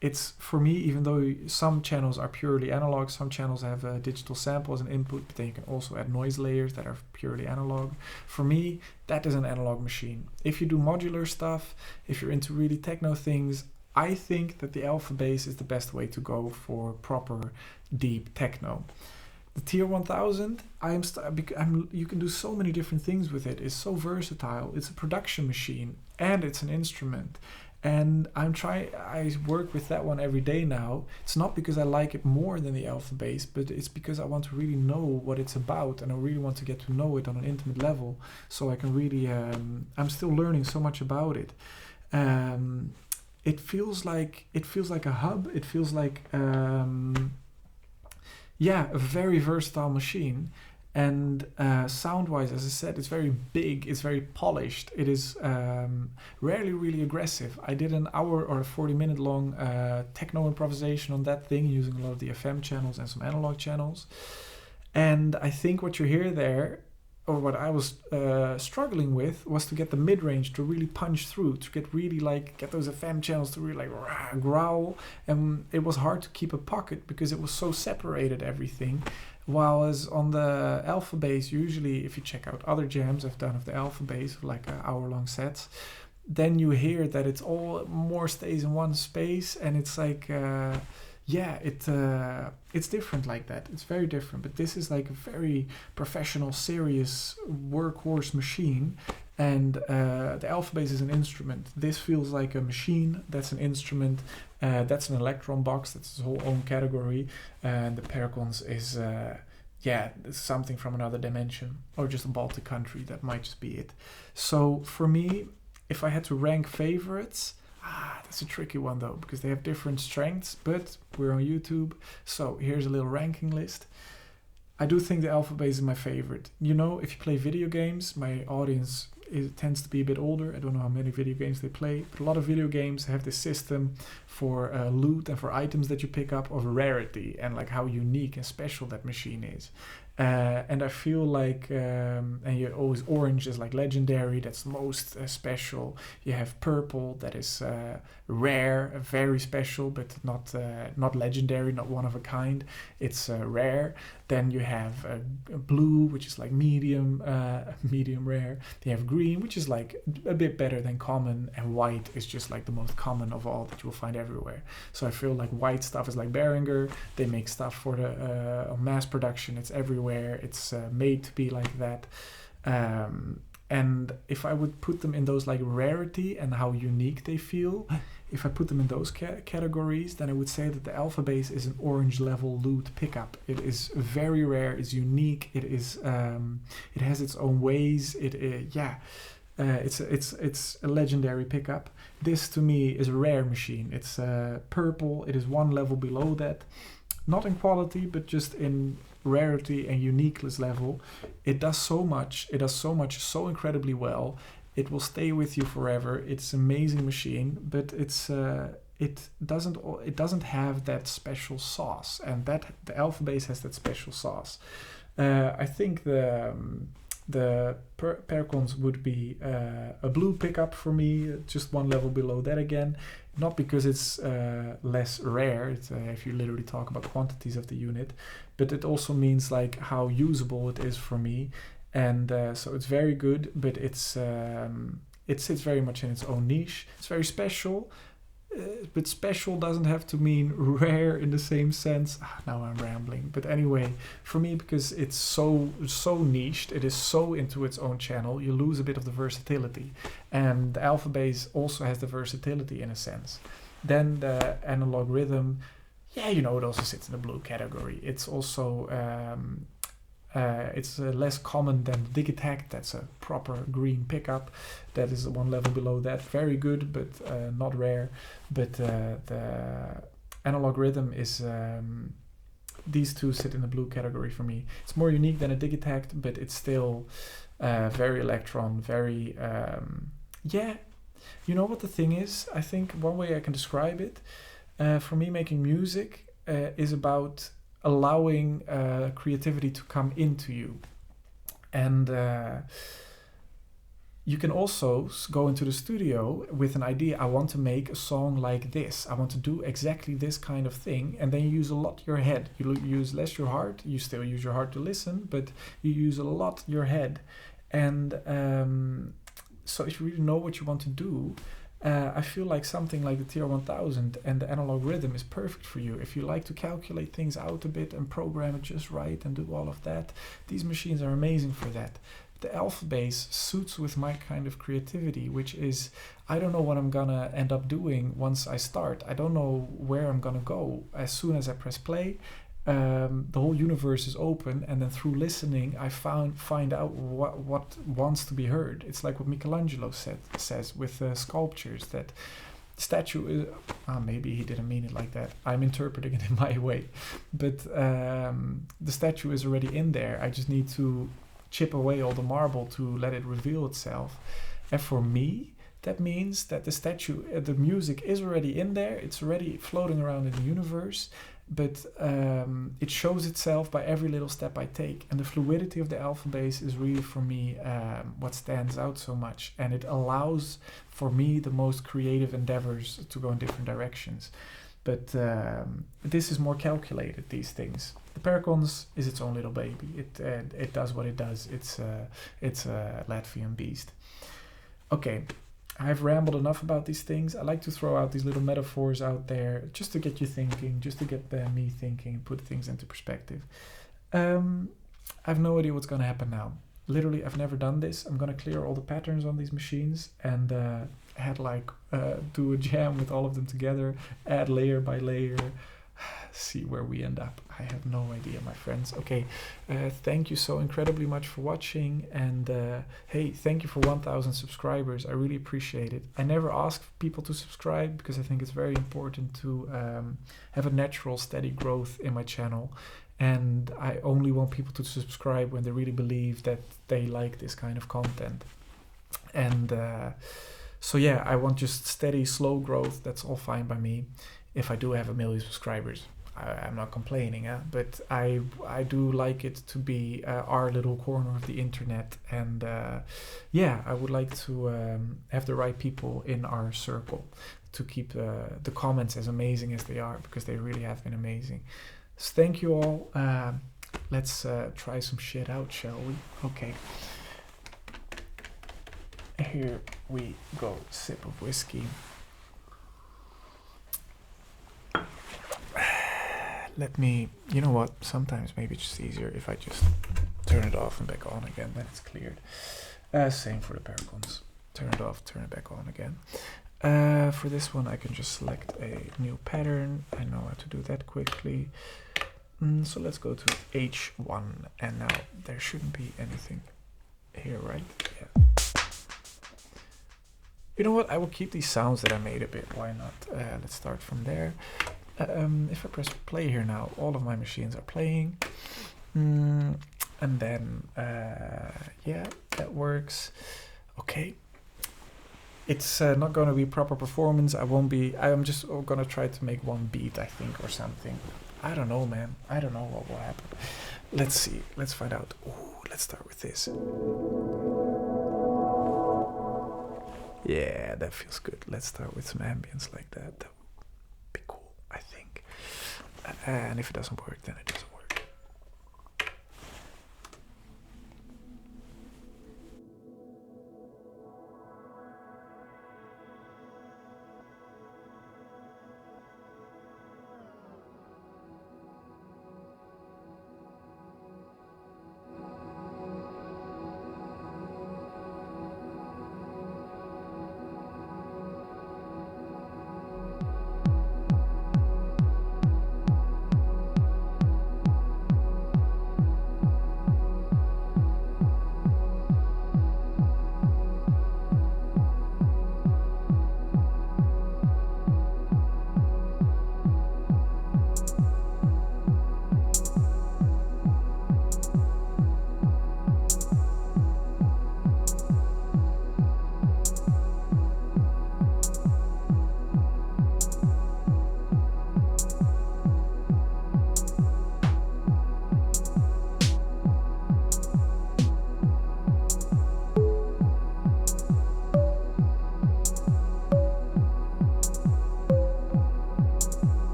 It's, for me, even though some channels are purely analog, some channels have digital sample as an input, but then you can also add noise layers that are purely analog. For me, that is an analog machine. If you do modular stuff, if you're into really techno things, I think that the alpha bass is the best way to go for proper deep techno. The TR-1000, you can do so many different things with it. It's so versatile. It's a production machine and it's an instrument. And I work with that one every day now. It's not because I like it more than the alpha bass, but it's because I want to really know what it's about, and I really want to get to know it on an intimate level, so I can really, I'm still learning so much about it. It feels like a hub. It feels like, a very versatile machine. And sound-wise, as I said, it's very big, it's very polished, it is rarely really aggressive. I did an hour or a 40-minute long techno improvisation on that thing using a lot of the FM channels and some analog channels. And I think what you hear there, or what I was struggling with, was to get the mid-range to really punch through, to get those FM channels to really growl. And it was hard to keep a pocket because it was so separated, everything. While as on the alpha bass, usually if you check out other jams I've done of the alpha bass, like hour-long sets, then you hear that it's all more stays in one space, and it's like, it's different like that. It's very different, but this is like a very professional, serious workhorse machine, and the alpha bass is an instrument. This feels like a machine. That's an instrument. That's an Elektron box. That's its whole own category. And the Perkons is something from another dimension, or just a Baltic country. That might just be it. So for me, if I had to rank favorites, that's a tricky one though, because they have different strengths, but we're on YouTube, so here's a little ranking list. I do think the alpha bass is my favorite. You know, if you play video games, my audience tends to be a bit older. I don't know how many video games they play, but a lot of video games have this system for loot and for items that you pick up of rarity and like how unique and special that machine is. And I feel like, and you always, orange is like legendary, that's most special. You have purple, that is rare, very special, but not legendary, not one of a kind. It's rare. Then you have blue, which is like medium rare. You have green, which is like a bit better than common, and white is just like the most common of all that you will find everywhere. So I feel like white stuff is like Behringer. They make stuff for the mass production. It's everywhere. It's made to be like that. And if I would put them in those like rarity and how unique they feel, if I put them in those categories, then I would say that the alpha bass is an orange level lute pickup. It is very rare, it's unique, it is it has its own ways. It's a legendary pickup. This to me is a rare machine. It's purple, it is one level below that. Not in quality, but just in rarity and uniqueness level. It does so much so incredibly well. It will stay with you forever. It's an amazing machine, but it doesn't have that special sauce, and that the alpha bass has that special sauce. I think the Perkons would be a blue pickup for me, just one level below that again. Not because it's less rare, if you literally talk about quantities of the unit, but it also means like how usable it is for me. And so it's very good, but it sits very much in its own niche. It's very special, but special doesn't have to mean rare in the same sense. Now I'm rambling. But anyway, for me, because it's so niched, it is so into its own channel, you lose a bit of the versatility. And the alpha bass also has the versatility in a sense. Then the analog rhythm, yeah, you know, it also sits in the blue category. It's also it's less common than the Digitact. That's a proper green pickup. That is one level below that. Very good, but not rare. But the Analog Rytm is these two sit in the blue category for me. It's more unique than a Digitact, but it's still very Elektron, very yeah. You know what the thing is? I think one way I can describe it, for me, making music is about allowing creativity to come into you. And you can also go into the studio with an idea. I want to make a song like this. I want to do exactly this kind of thing. And then you use a lot your head. You use less your heart. You still use your heart to listen, but you use a lot your head. And so if you really know what you want to do, I feel like something like the TR-1000 and the Analog Rytm is perfect for you. If you like to calculate things out a bit and program it just right and do all of that, these machines are amazing for that. The alpha bass suits with my kind of creativity, which is, I don't know what I'm gonna end up doing once I start. I don't know where I'm gonna go. As soon as I press play, the whole universe is open, and then through listening I find out what wants to be heard. It's like what Michelangelo says with sculptures, that statue is, maybe he didn't mean it like that, I'm interpreting it in my way, but the statue is already in there. I just need to chip away all the marble to let it reveal itself. And for me, that means that the statue, the music is already in there, it's already floating around in the universe, but it shows itself by every little step I take. And the fluidity of the alpha bass is really, for me, what stands out so much. And it allows, for me, the most creative endeavors to go in different directions. But this is more calculated, these things. The Perkons is its own little baby. It does what it does. It's a Latvian beast. Okay, I've rambled enough about these things. I like to throw out these little metaphors out there just to get you thinking, just to get me thinking, put things into perspective. I have no idea what's going to happen now. Literally, I've never done this. I'm going to clear all the patterns on these machines and do a jam with all of them together, add layer by layer, see where we end up. I have no idea, my friends. Okay, thank you so incredibly much for watching, and hey, thank you for 1,000 subscribers. I really appreciate it. I never ask people to subscribe because I think it's very important to have a natural, steady growth in my channel, and I only want people to subscribe when they really believe that they like this kind of content. And so yeah, I want just steady, slow growth. That's all fine by me. If I do have 1 million subscribers, I'm not complaining, but I do like it to be our little corner of the internet. And yeah, I would like to have the right people in our circle to keep the comments as amazing as they are, because they really have been amazing. So thank you all. Let's try some shit out, shall we? Okay. Here we go. Sip of whiskey. Let me, you know what, sometimes maybe it's just easier if I just turn it off and back on again, then it's cleared. Same for the Perkons. Turn it off, turn it back on again. For this one I can just select a new pattern. I know how to do that quickly. So let's go to H1, and now there shouldn't be anything here, right? Yeah. You know what, I will keep these sounds that I made a bit, why not? Let's start from there. If I press play here now, all of my machines are playing. And then, yeah, that works. Okay. It's not going to be proper performance. I'm just going to try to make one beat, I think, or something. I don't know, man. I don't know what will happen. Let's see. Let's find out. Ooh, let's start with this. Yeah, that feels good. Let's start with some ambience like that. That would be cool, I think. And if it doesn't work, then it doesn't work.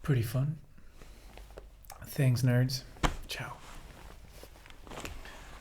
Pretty fun. Thanks, nerds.